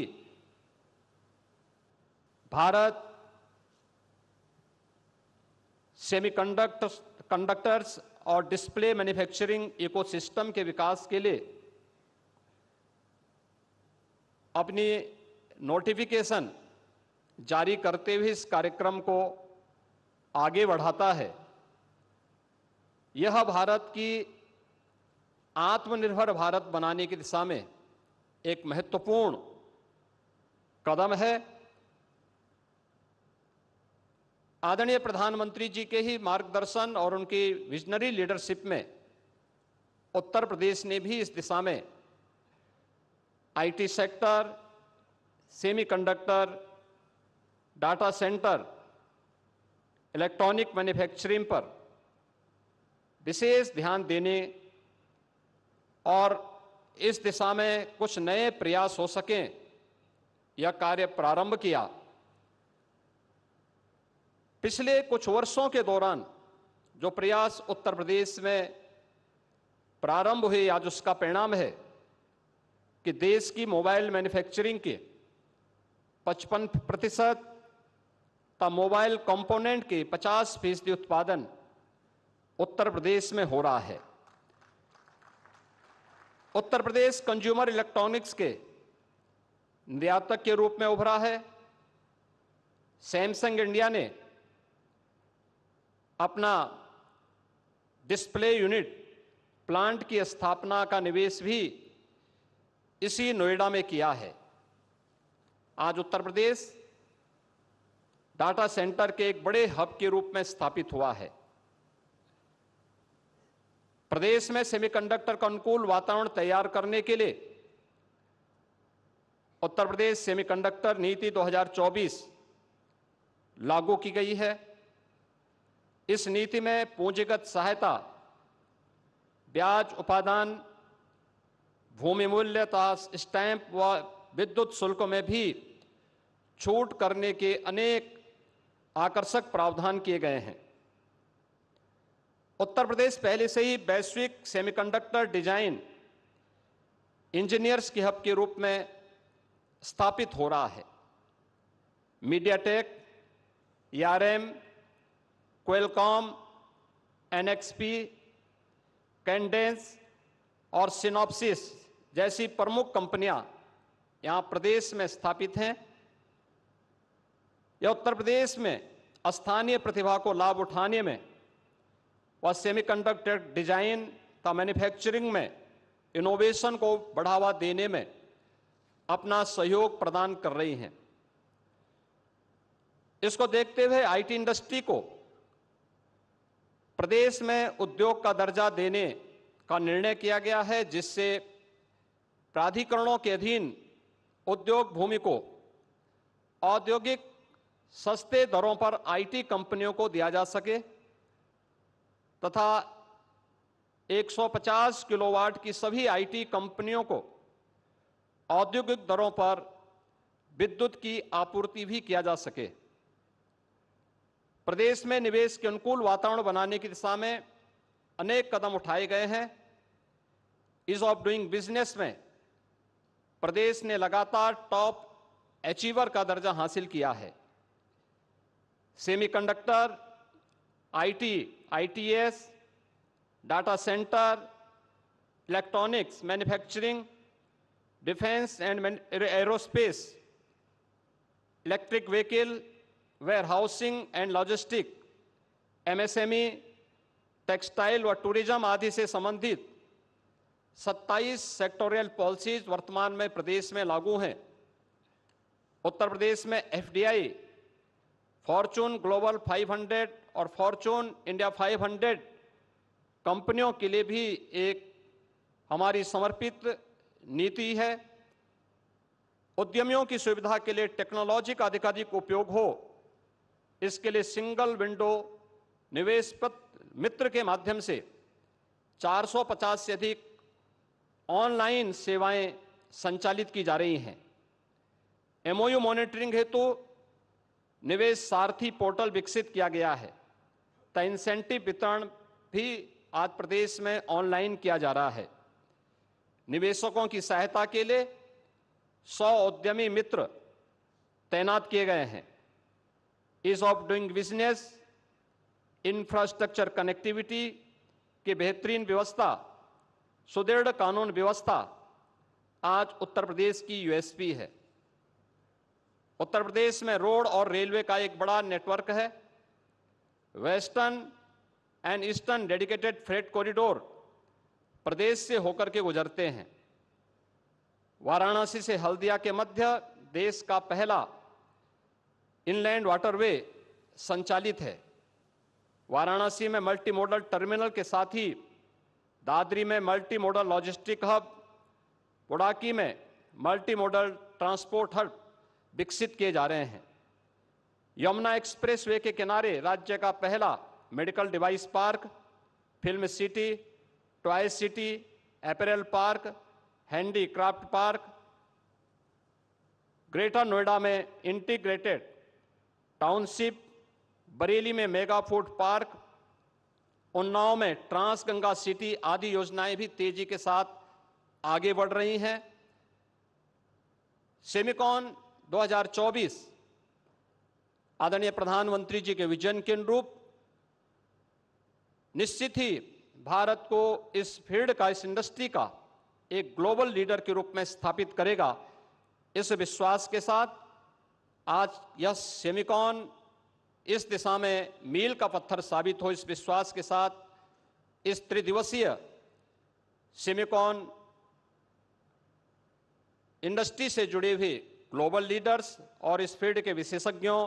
भारत सेमीकंडक्टर्स और डिस्प्ले मैन्युफैक्चरिंग इकोसिस्टम के विकास के लिए अपनी नोटिफिकेशन जारी करते हुए इस कार्यक्रम को आगे बढ़ाता है। यह भारत की आत्मनिर्भर भारत बनाने की दिशा में एक महत्वपूर्ण कदम है। आदरणीय प्रधानमंत्री जी के ही मार्गदर्शन और उनकी विजनरी लीडरशिप में उत्तर प्रदेश ने भी इस दिशा में IT sector, semiconductor, data centre, electronic manufacturing पर विशेष ध्यान देने और इस दिशा में कुछ नए प्रयास हो सकें, यह कार्य प्रारंभ किया। पिछले कुछ वर्षों के दौरान जो प्रयास उत्तर प्रदेश में प्रारंभ हुए, आज उसका परिणाम है कि देश की मोबाइल मैन्युफैक्चरिंग के 55% का मोबाइल कंपोनेंट के 50% उत्पादन उत्तर प्रदेश में हो रहा है। उत्तर प्रदेश कंज्यूमर इलेक्ट्रॉनिक्स के निर्यातक के रूप में उभरा है। सैमसंग इंडिया ने अपना डिस्प्ले यूनिट प्लांट की स्थापना का निवेश भी इसी नोएडा में किया है। आज उत्तर प्रदेश डाटा सेंटर के एक बड़े हब के रूप में स्थापित हुआ है। प्रदेश में सेमीकंडक्टर का अनुकूल वातावरण तैयार करने के लिए उत्तर प्रदेश सेमीकंडक्टर नीति 2024 लागू की गई है। इस नीति में पूंजीगत सहायता, ब्याज उपादान, भूमि मूल्य तथा स्टैंप व विद्युत शुल्क में भी छूट करने के अनेक आकर्षक प्रावधान किए गए हैं। उत्तर प्रदेश पहले से ही वैश्विक सेमीकंडक्टर डिजाइन इंजीनियर्स के हब के रूप में स्थापित हो रहा है। MediaTek, ARM, Qualcomm, NXP, Cadence और सिनॉप्सिस जैसी प्रमुख कंपनियां यहां प्रदेश में स्थापित हैं। यह उत्तर प्रदेश में स्थानीय प्रतिभा को लाभ उठाने में व सेमीकंडक्टर डिजाइन का मैन्युफैक्चरिंग में इनोवेशन को बढ़ावा देने में अपना सहयोग प्रदान कर रही हैं। इसको देखते हुए आईटी इंडस्ट्री को प्रदेश में उद्योग का दर्जा देने का निर्णय किया गया है, जिससे प्राधिकरणों के अधीन उद्योग भूमि को औद्योगिक सस्ते दरों पर आईटी कंपनियों को दिया जा सके तथा 150 किलोवाट की सभी आईटी कंपनियों को औद्योगिक दरों पर विद्युत की आपूर्ति भी किया जा सके। प्रदेश में निवेश के अनुकूल वातावरण बनाने की दिशा में अनेक कदम उठाए गए हैं। ईज ऑफ डूइंग बिजनेस में प्रदेश ने लगातार टॉप अचीवर का दर्जा हासिल किया है। Semiconductor, IT, ITS, data centre, electronics, manufacturing, defence and aerospace, electric vehicle, warehousing and logistic, MSME, textile व टूरिज्म आदि से संबंधित 27 सेक्टोरियल पॉलिसीज वर्तमान में प्रदेश में लागू हैं। उत्तर प्रदेश में एफडीआई, फॉर्चून ग्लोबल 500 और फॉर्चून इंडिया 500 कंपनियों के लिए भी एक हमारी समर्पित नीति है। उद्यमियों की सुविधा के लिए टेक्नोलॉजी का अधिकाधिक उपयोग हो, इसके लिए सिंगल विंडो निवेश मित्र के माध्यम से 450 से अधिक ऑनलाइन सेवाएं संचालित की जा रही हैं। एमओयू मॉनिटरिंग हेतु निवेश सारथी पोर्टल विकसित किया गया है। तो इंसेंटिव वितरण भी आज प्रदेश में ऑनलाइन किया जा रहा है। निवेशकों की सहायता के लिए 100 उद्यमी मित्र तैनात किए गए हैं। Ease of doing business, infrastructure connectivity की बेहतरीन व्यवस्था, सुदृढ़ कानून व्यवस्था आज उत्तर प्रदेश की यूएसपी है। उत्तर प्रदेश में रोड और रेलवे का एक बड़ा नेटवर्क है। Western and eastern dedicated freight corridor प्रदेश से होकर के गुजरते हैं। वाराणसी से हल्दिया के मध्य देश का पहला इनलैंड वाटरवे संचालित है। वाराणसी में मल्टी मॉडल टर्मिनल के साथ ही दादरी में मल्टी मॉडल लॉजिस्टिक हब, बुडाकी में मल्टी मॉडल ट्रांसपोर्ट हब विकसित किए जा रहे हैं। यमुना एक्सप्रेसवे के किनारे राज्य का पहला medical device park, film city, toy city, apparel park, handicraft park, greater Noida में इंटीग्रेटेड टाउनशिप, बरेली में मेगा फूड पार्क, उन्नाव में ट्रांस गंगा सिटी आदि योजनाएं भी तेजी के साथ आगे बढ़ रही हैं। सेमिकॉन 2024 आदरणीय प्रधानमंत्री जी के विजन के अनुरूप निश्चित ही भारत को इस फील्ड का, इस इंडस्ट्री का एक ग्लोबल लीडर के रूप में स्थापित करेगा। इस विश्वास के साथ आज यह सेमिकॉन इस दिशा में मील का पत्थर साबित हो, इस विश्वास के साथ इस त्रिदिवसीय सेमिकॉन इंडस्ट्री से जुड़े हुए ग्लोबल लीडर्स और इस फील्ड के विशेषज्ञों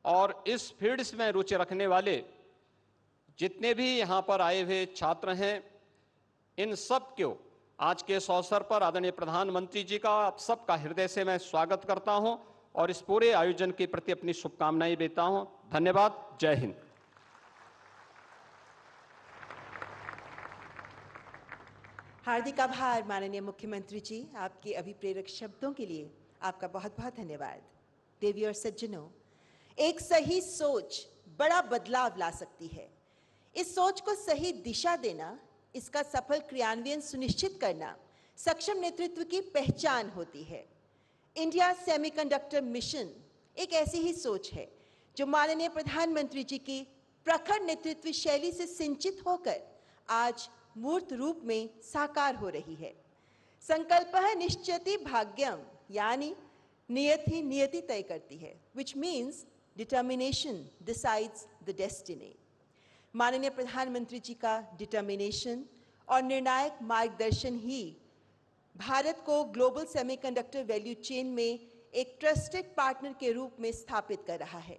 और इस फील्ड में रुचि रखने वाले जितने भी यहाँ पर आए हुए छात्र हैं, इन सब को आज के इस अवसर पर आदरणीय प्रधानमंत्री जी का आप सबका हृदय से मैं स्वागत करता हूं और इस पूरे आयोजन के प्रति अपनी शुभकामनाएं देता हूं। धन्यवाद। जय हिंद। हार्दिक आभार माननीय मुख्यमंत्री जी, आपके अभिप्रेरक शब्दों के लिए आपका बहुत बहुत धन्यवाद। देवी और सज्जनों, एक सही सोच बड़ा बदलाव ला सकती है। इस सोच को सही दिशा देना, इसका सफल क्रियान्वयन सुनिश्चित करना सक्षम नेतृत्व की पहचान होती है। इंडिया सेमीकंडक्टर मिशन एक ऐसी ही सोच है जो माननीय प्रधानमंत्री जी की प्रखर नेतृत्व शैली से सिंचित होकर आज मूर्त रूप में साकार हो रही है। संकल्पः निश्चयति भाग्यम, यानी नियत ही नियति तय करती है, which means determination decides the destiny। माननीय प्रधानमंत्री जी का डिटर्मिनेशन और निर्णायक मार्गदर्शन ही भारत को ग्लोबल सेमीकंडक्टर वैल्यू चेन में एक ट्रस्टेड पार्टनर के रूप में स्थापित कर रहा है।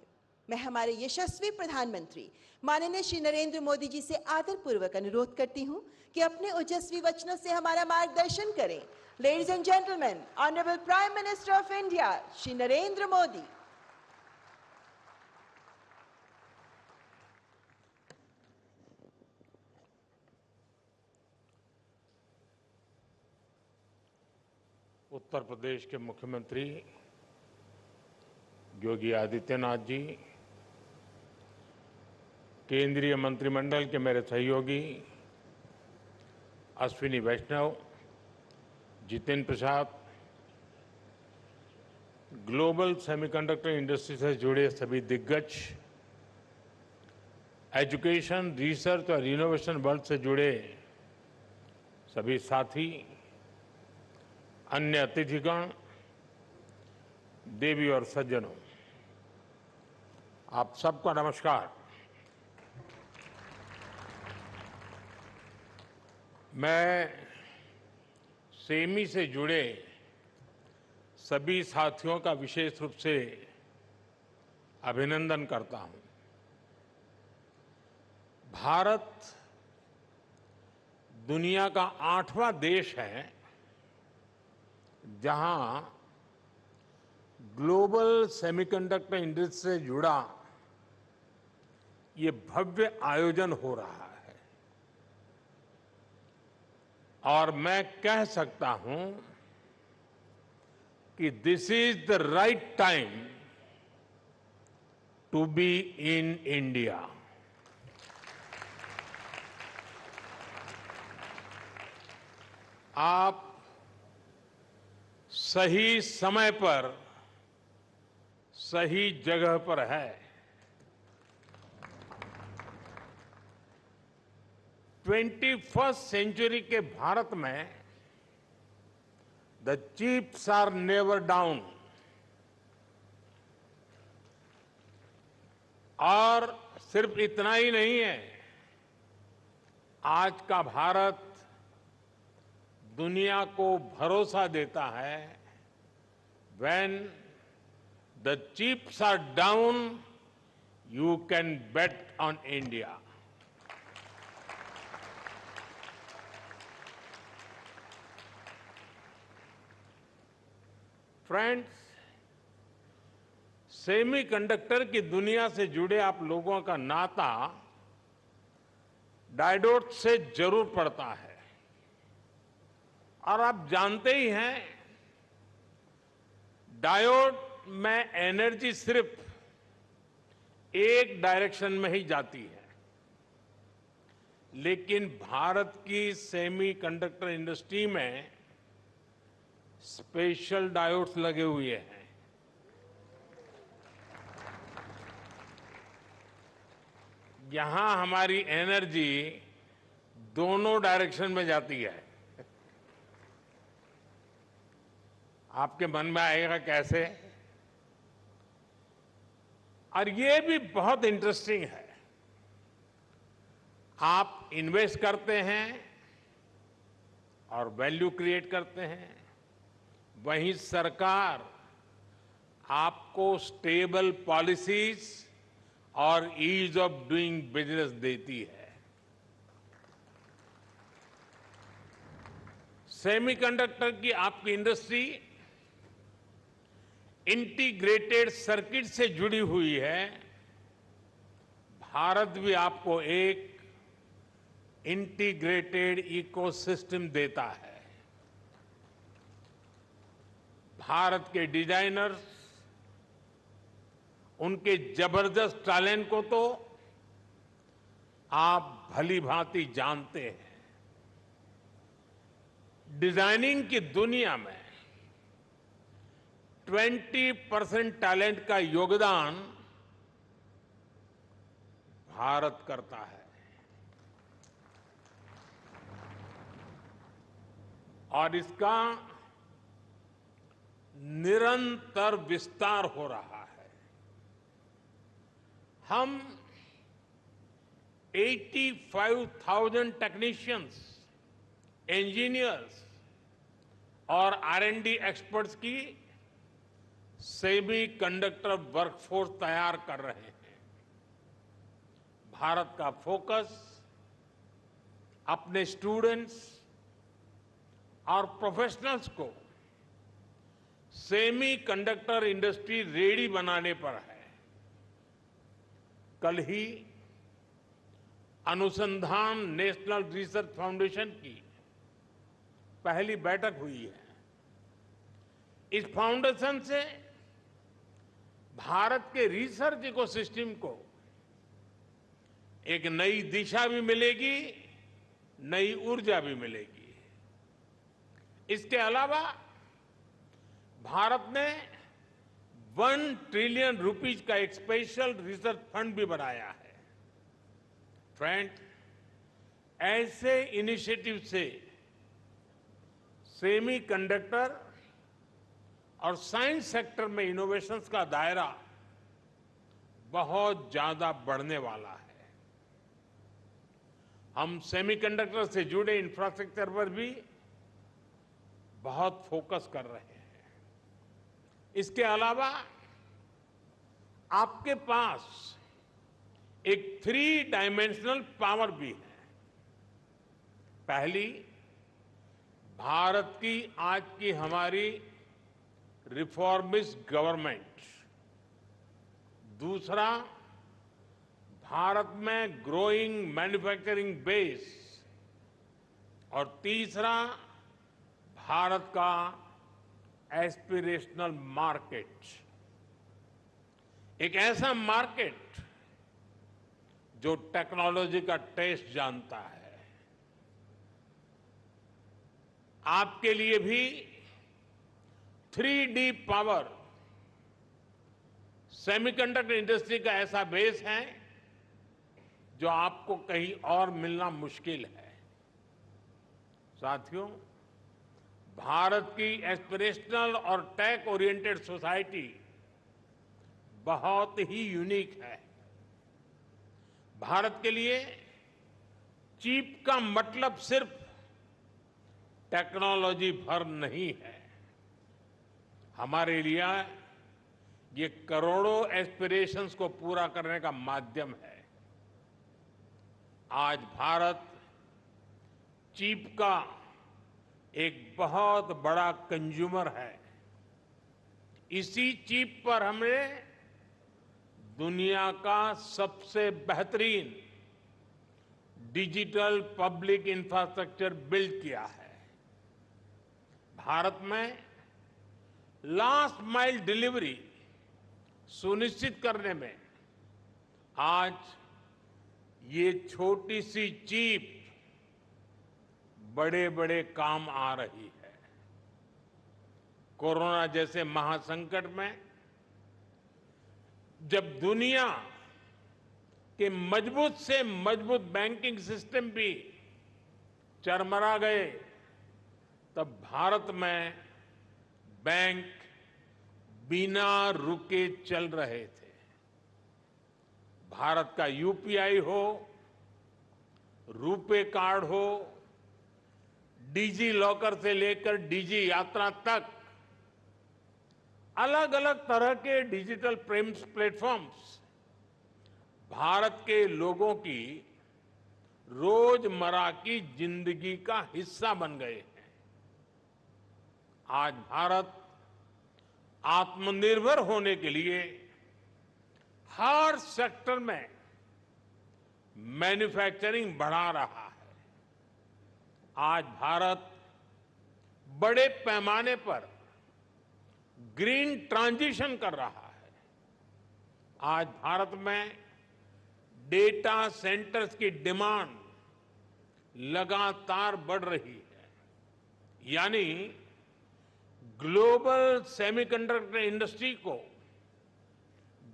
मैं हमारे यशस्वी प्रधानमंत्री माननीय श्री नरेंद्र मोदी जी से आदरपूर्वक अनुरोध करती हूं कि अपने ओजस्वी वचनों से हमारा मार्गदर्शन करें। Ladies and gentleman, honourable prime minister of India Shri Narendra Modi. Uttar Pradesh के मुख्यमंत्री योगी आदित्यनाथ जी, केंद्रीय मंत्रिमंडल के मेरे सहयोगी अश्विनी वैष्णव, Jitendra Prasad, global semiconductor industry से जुड़े सभी दिग्गज, एजुकेशन, रिसर्च और इनोवेशन वर्ल्ड से जुड़े सभी साथी, अन्य अतिथिगण, देवी और सज्जनों, आप सबका नमस्कार। मैं सेमी से जुड़े सभी साथियों का विशेष रूप से अभिनंदन करता हूं। भारत दुनिया का 8वां देश है जहां ग्लोबल सेमीकंडक्टर इंडस्ट्री से जुड़ा ये भव्य आयोजन हो रहा है और मैं कह सकता हूं कि this is the right time to be in India. आप सही समय पर सही जगह पर है। 21st सेंचुरी के भारत में the chips are never down और सिर्फ इतना ही नहीं है, आज का भारत दुनिया को भरोसा देता है when the chips are down, you can bet on India. Friends, semiconductor की दुनिया से जुड़े आप लोगों का नाता डायोड से जरूर पड़ता है। और आप जानते ही हैं, डायोड में एनर्जी सिर्फ एक डायरेक्शन में ही जाती है, लेकिन भारत की सेमीकंडक्टर इंडस्ट्री में स्पेशल डायोड्स लगे हुए हैं। यहां हमारी एनर्जी दोनों डायरेक्शन में जाती है। आपके मन में आएगा कैसे? और ये भी बहुत इंटरेस्टिंग है। आप इन्वेस्ट करते हैं और वैल्यू क्रिएट करते हैं, वहीं सरकार आपको स्टेबल पॉलिसीज और ईज ऑफ डूइंग बिजनेस देती है। सेमीकंडक्टर की आपकी इंडस्ट्री इंटीग्रेटेड सर्किट से जुड़ी हुई है। भारत भी आपको एक इंटीग्रेटेड इकोसिस्टम देता है। भारत के डिजाइनर्स, उनके जबरदस्त टैलेंट को तो आप भली भांति जानते हैं। डिजाइनिंग की दुनिया में 20% टैलेंट का योगदान भारत करता है। और इसका निरंतर विस्तार हो रहा है। हम 85,000 टेक्नीशियंस, इंजीनियर्स और R&D एक्सपर्ट्स की सेमीकंडक्टर वर्कफोर्स तैयार कर रहे हैं। भारत का फोकस अपने स्टूडेंट्स और प्रोफेशनल्स को सेमीकंडक्टर इंडस्ट्री रेडी बनाने पर है। कल ही अनुसंधान नेशनल रिसर्च फाउंडेशन की पहली बैठक हुई है। इस फाउंडेशन से भारत के रिसर्च इकोसिस्टम को एक नई दिशा भी मिलेगी, नई ऊर्जा भी मिलेगी। इसके अलावा भारत ने 1 ट्रिलियन रुपीज का एक स्पेशल रिसर्च फंड भी बनाया है। फ्रेंड, ऐसे इनिशिएटिव से सेमीकंडक्टर और साइंस सेक्टर में इनोवेशंस का दायरा बहुत ज्यादा बढ़ने वाला है। हम सेमीकंडक्टर से जुड़े इंफ्रास्ट्रक्चर पर भी बहुत फोकस कर रहे हैं। इसके अलावा आपके पास एक 3 डायमेंशनल पावर भी है। पहली, भारत की आज की हमारी रिफॉर्मिस्ट गवर्नमेंट। दूसरा, भारत में ग्रोइंग मैन्युफैक्चरिंग बेस। और तीसरा, भारत का एस्पिरेशनल मार्केट। एक ऐसा मार्केट जो टेक्नोलॉजी का टेस्ट जानता है। आपके लिए भी 3D पावर सेमीकंडक्टर इंडस्ट्री का ऐसा बेस है जो आपको कहीं और मिलना मुश्किल है। साथियों, भारत की एस्पिरेशनल और टेक ओरिएंटेड सोसाइटी बहुत ही यूनिक है। भारत के लिए चिप का मतलब सिर्फ टेक्नोलॉजी भर नहीं है। हमारे लिए ये करोड़ों एस्पिरेशंस को पूरा करने का माध्यम है। आज भारत चिप का एक बहुत बड़ा कंज्यूमर है। इसी चिप पर हमने दुनिया का सबसे बेहतरीन डिजिटल पब्लिक इंफ्रास्ट्रक्चर बिल्ड किया है। भारत में लास्ट माइल डिलीवरी सुनिश्चित करने में आज ये छोटी सी चिप बड़े बड़े काम आ रही है। कोरोना जैसे महासंकट में जब दुनिया के मजबूत से मजबूत बैंकिंग सिस्टम भी चरमरा गए, तब भारत में बैंक बिना रुके चल रहे थे। भारत का यूपीआई हो, रुपे कार्ड हो, डिजी लॉकर से लेकर डिजी यात्रा तक अलग अलग तरह के डिजिटल प्लेटफॉर्म्स भारत के लोगों की रोजमर्रा की जिंदगी का हिस्सा बन गए हैं। आज भारत आत्मनिर्भर होने के लिए हर सेक्टर में मैन्युफैक्चरिंग बढ़ा रहा है। आज भारत बड़े पैमाने पर ग्रीन ट्रांजिशन कर रहा है। आज भारत में डेटा सेंटर्स की डिमांड लगातार बढ़ रही है, यानी ग्लोबल सेमीकंडक्टर इंडस्ट्री को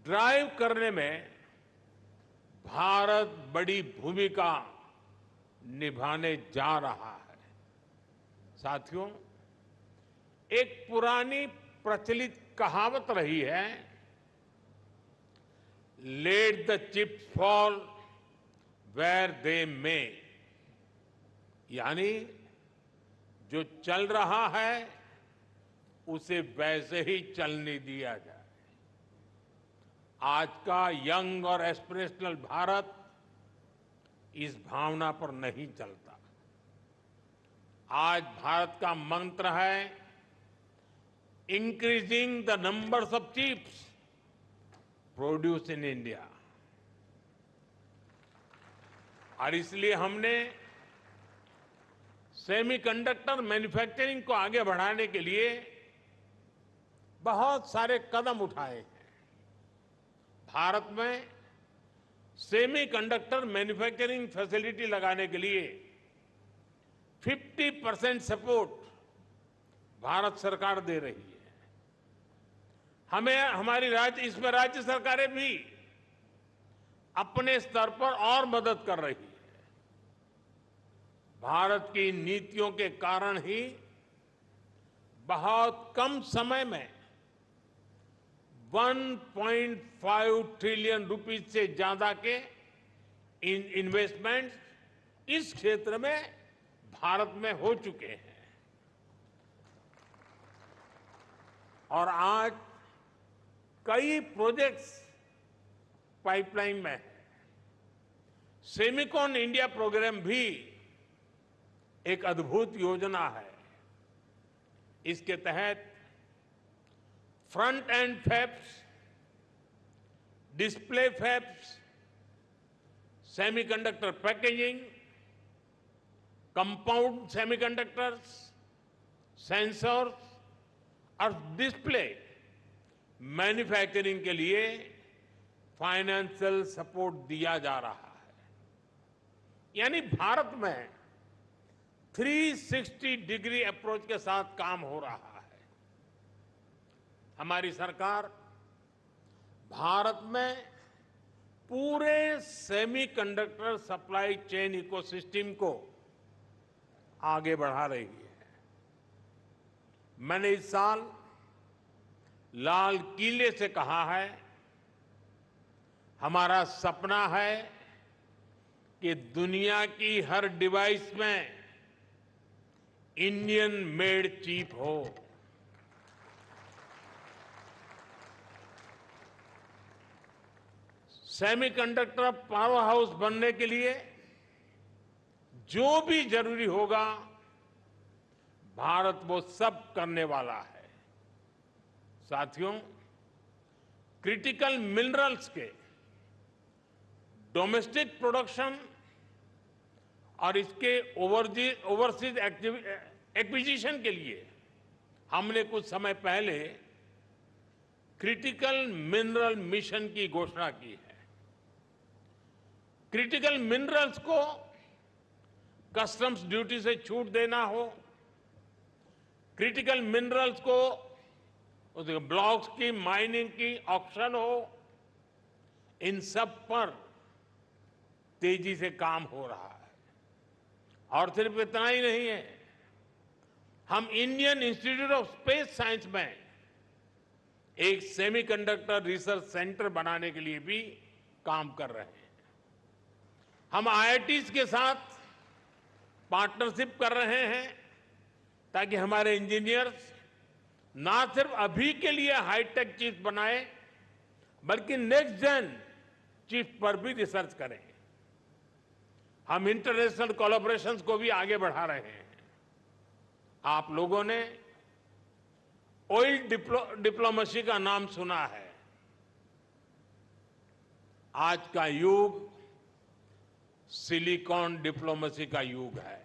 ड्राइव करने में भारत बड़ी भूमिका निभाने जा रहा है। साथियों, एक पुरानी प्रचलित कहावत रही है, let the chips fall where they may, यानी जो चल रहा है उसे वैसे ही चलने दिया जाए। आज का यंग और एस्पिरेशनल भारत इस भावना पर नहीं चलता। आज भारत का मंत्र है increasing the numbers of chips produce in India. और इसलिए हमने सेमीकंडक्टर मैन्युफैक्चरिंग को आगे बढ़ाने के लिए बहुत सारे कदम उठाए हैं। भारत में सेमीकंडक्टर मैन्युफैक्चरिंग फैसिलिटी लगाने के लिए 50% सपोर्ट भारत सरकार दे रही है। हमें इसमें राज्य सरकारें भी अपने स्तर पर और मदद कर रही है। भारत की नीतियों के कारण ही बहुत कम समय में 1.5 ट्रिलियन रुपीज से ज्यादा के इन्वेस्टमेंट इस क्षेत्र में भारत में हो चुके हैं। और आज कई प्रोजेक्ट्स पाइपलाइन में है। सेमिकॉन इंडिया प्रोग्राम भी एक अद्भुत योजना है। इसके तहत front end fabs, display fabs, semiconductor packaging, compound semiconductors, sensors और डिस्प्ले मैन्युफैक्चरिंग के लिए फाइनेंशियल सपोर्ट दिया जा रहा है। यानी भारत में 360 डिग्री अप्रोच के साथ काम हो रहा है। हमारी सरकार भारत में पूरे सेमीकंडक्टर सप्लाई चेन इकोसिस्टम को आगे बढ़ा रही है। मैंने इस साल लाल किले से कहा है, हमारा सपना है कि दुनिया की हर डिवाइस में इंडियन मेड चिप हो। सेमीकंडक्टर पावर हाउस बनने के लिए जो भी जरूरी होगा, भारत वो सब करने वाला है। साथियों, क्रिटिकल मिनरल्स के डोमेस्टिक प्रोडक्शन और इसके ओवरसीज एक्विजिशन के लिए हमने कुछ समय पहले क्रिटिकल मिनरल मिशन की घोषणा की है। क्रिटिकल मिनरल्स को कस्टम्स ड्यूटी से छूट देना हो, क्रिटिकल मिनरल्स को उसके ब्लॉक्स की माइनिंग की ऑक्शन हो, इन सब पर तेजी से काम हो रहा है। और सिर्फ इतना ही नहीं है, हम Indian institute of space science में एक सेमीकंडक्टर रिसर्च सेंटर बनाने के लिए भी काम कर रहे हैं। हम आईआईटीज के साथ पार्टनरशिप कर रहे हैं ताकि हमारे इंजीनियर्स ना सिर्फ अभी के लिए हाईटेक चिप्स बनाए, बल्कि नेक्स्ट जेन चिप पर भी रिसर्च करें। हम इंटरनेशनल कोलैबोरेशंस को भी आगे बढ़ा रहे हैं। आप लोगों ने ऑयल डिप्लोमेसी का नाम सुना है। आज का युग सिलिकॉन डिप्लोमेसी का युग है।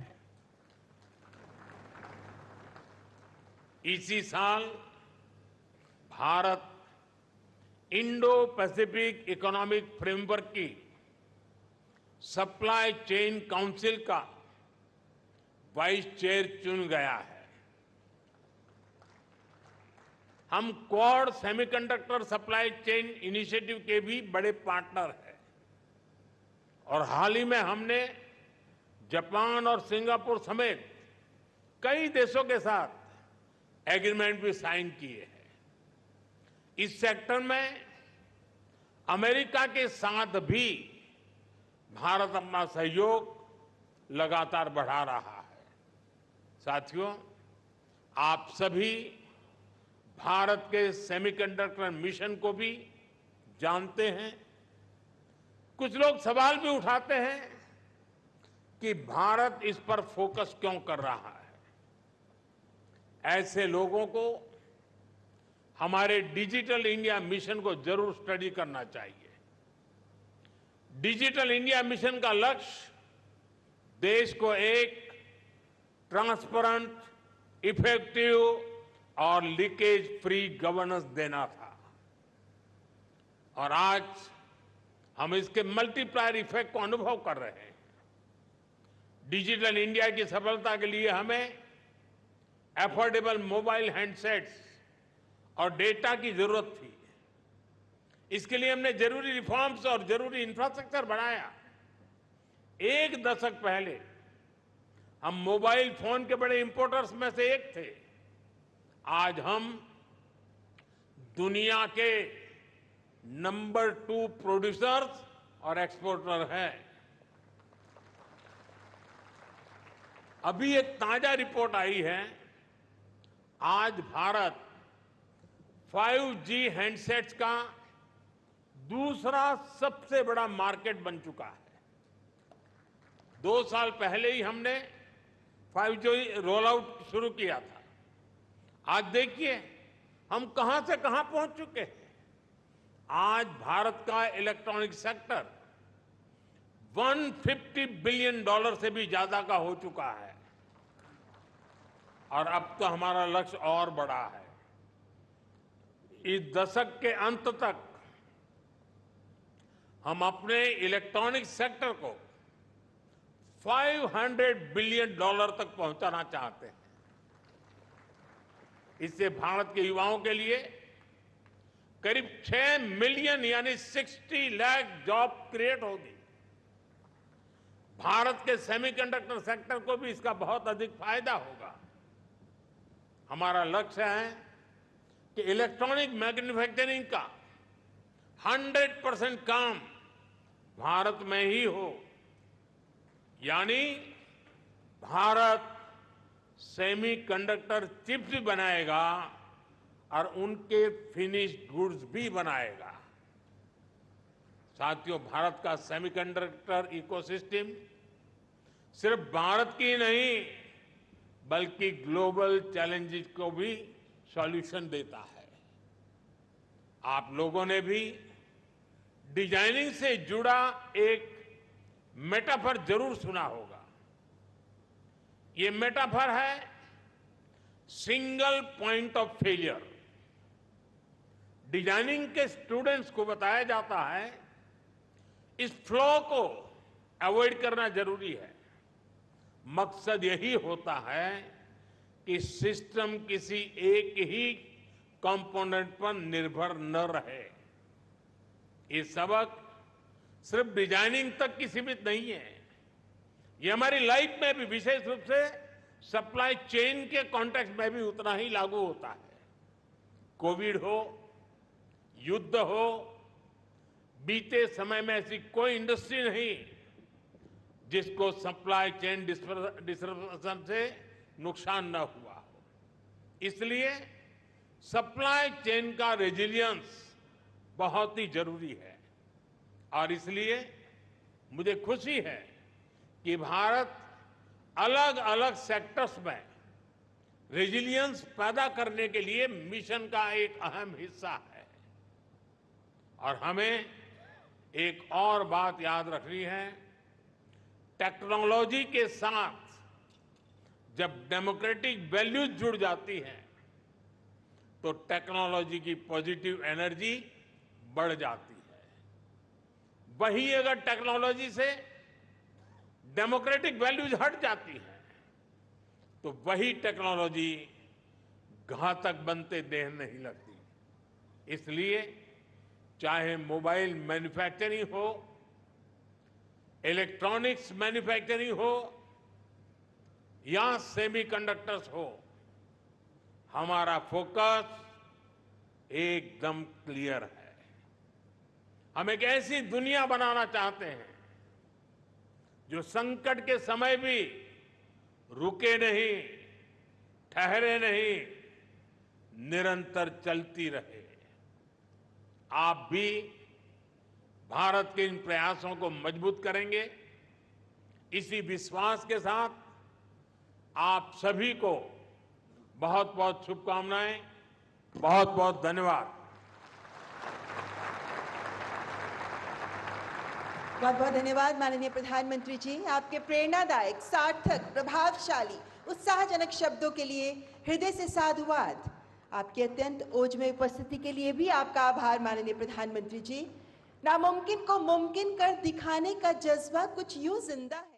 इसी साल Bharat Indo Pacific economic framework की सप्लाई चेन काउंसिल का वाइस चेयर चुन गया है। हम quad semiconductor supply chain initiative के भी बड़े पार्टनर हैं और हाल ही में हमने जापान और सिंगापुर समेत कई देशों के साथ एग्रीमेंट भी साइन किए हैं। इस सेक्टर में अमेरिका के साथ भी भारत अपना सहयोग लगातार बढ़ा रहा है। साथियों, आप सभी भारत के सेमीकंडक्टर मिशन को भी जानते हैं। कुछ लोग सवाल भी उठाते हैं कि भारत इस पर फोकस क्यों कर रहा है। ऐसे लोगों को हमारे डिजिटल इंडिया मिशन को जरूर स्टडी करना चाहिए। डिजिटल इंडिया मिशन का लक्ष्य देश को एक ट्रांसपेरेंट, इफेक्टिव और लीकेज फ्री गवर्नेंस देना था और आज हम इसके मल्टीप्लायर इफेक्ट को अनुभव कर रहे हैं। डिजिटल इंडिया की सफलता के लिए हमें एफोर्डेबल मोबाइल हैंडसेट्स और डेटा की जरूरत थी। इसके लिए हमने जरूरी रिफॉर्म्स और जरूरी इंफ्रास्ट्रक्चर बनाया। एक दशक पहले हम मोबाइल फोन के बड़े इंपोर्टर्स में से एक थे। आज हम दुनिया के नंबर 2 प्रोड्यूसर्स और एक्सपोर्टर हैं। अभी एक ताजा रिपोर्ट आई है, आज भारत 5G हैंडसेट्स का दूसरा सबसे बड़ा मार्केट बन चुका है। 2 साल पहले ही हमने 5G रोल आउट शुरू किया था। आज देखिए हम कहां से कहां पहुंच चुके हैं। आज भारत का इलेक्ट्रॉनिक सेक्टर $150 बिलियन से भी ज्यादा का हो चुका है और अब तो हमारा लक्ष्य और बड़ा है। इस दशक के अंत तक हम अपने इलेक्ट्रॉनिक सेक्टर को $500 बिलियन तक पहुंचाना चाहते हैं। इससे भारत के युवाओं के लिए करीब 6 मिलियन यानी 60 लाख जॉब क्रिएट होगी। भारत के सेमीकंडक्टर सेक्टर को भी इसका बहुत अधिक फायदा होगा। हमारा लक्ष्य है कि इलेक्ट्रॉनिक मैन्युफैक्चरिंग का 100% काम भारत में ही हो, यानी भारत सेमीकंडक्टर चिप्स भी बनाएगा और उनके फिनिश्ड गुड्स भी बनाएगा। साथियों, भारत का सेमीकंडक्टर इकोसिस्टम सिर्फ भारत की नहीं बल्कि ग्लोबल चैलेंजेस को भी सॉल्यूशन देता है। आप लोगों ने भी डिजाइनिंग से जुड़ा एक मेटाफर जरूर सुना होगा। ये मेटाफर है single point of failure. Designing के स्टूडेंट्स को बताया जाता है इस फ्लो को अवॉइड करना जरूरी है। मकसद यही होता है कि सिस्टम किसी एक ही कंपोनेंट पर निर्भर न रहे। ये सबक सिर्फ डिजाइनिंग तक की सीमित नहीं है, ये हमारी लाइफ में भी, विशेष रूप से सप्लाई चेन के कॉन्टेक्स्ट में भी उतना ही लागू होता है। कोविड हो, युद्ध हो, बीते समय में ऐसी कोई इंडस्ट्री नहीं जिसको सप्लाई चेन डिसरप्शन से नुकसान न हुआ हो। इसलिए सप्लाई चेन का रेजिलियंस बहुत ही जरूरी है और इसलिए मुझे खुशी है कि भारत अलग अलग सेक्टर्स में रेजिलियंस पैदा करने के लिए मिशन का एक अहम हिस्सा है। और हमें एक और बात याद रखनी है, टेक्नोलॉजी के साथ जब डेमोक्रेटिक वैल्यूज जुड़ जाती हैं तो टेक्नोलॉजी की पॉजिटिव एनर्जी बढ़ जाती है। वही अगर टेक्नोलॉजी से डेमोक्रेटिक वैल्यूज हट जाती है तो वही टेक्नोलॉजी घातक बनते देर नहीं लगती। इसलिए चाहे मोबाइल मैन्युफैक्चरिंग हो, इलेक्ट्रॉनिक्स मैन्युफैक्चरिंग हो या सेमीकंडक्टर्स हो, हमारा फोकस एकदम क्लियर है। हम एक ऐसी दुनिया बनाना चाहते हैं जो संकट के समय भी रुके नहीं, ठहरे नहीं, निरंतर चलती रहे। आप भी भारत के इन प्रयासों को मजबूत करेंगे, इसी विश्वास के साथ आप सभी को बहुत बहुत शुभकामनाएं, बहुत बहुत धन्यवाद। बहुत बहुत धन्यवाद माननीय प्रधानमंत्री जी। आपके प्रेरणादायक, सार्थक, प्रभावशाली, उत्साहजनक शब्दों के लिए हृदय से साधुवाद। आपकी अत्यंत ओजमय उपस्थिति के लिए भी आपका आभार माननीय प्रधानमंत्री जी। नामुमकिन को मुमकिन कर दिखाने का जज्बा कुछ यूं जिंदा है।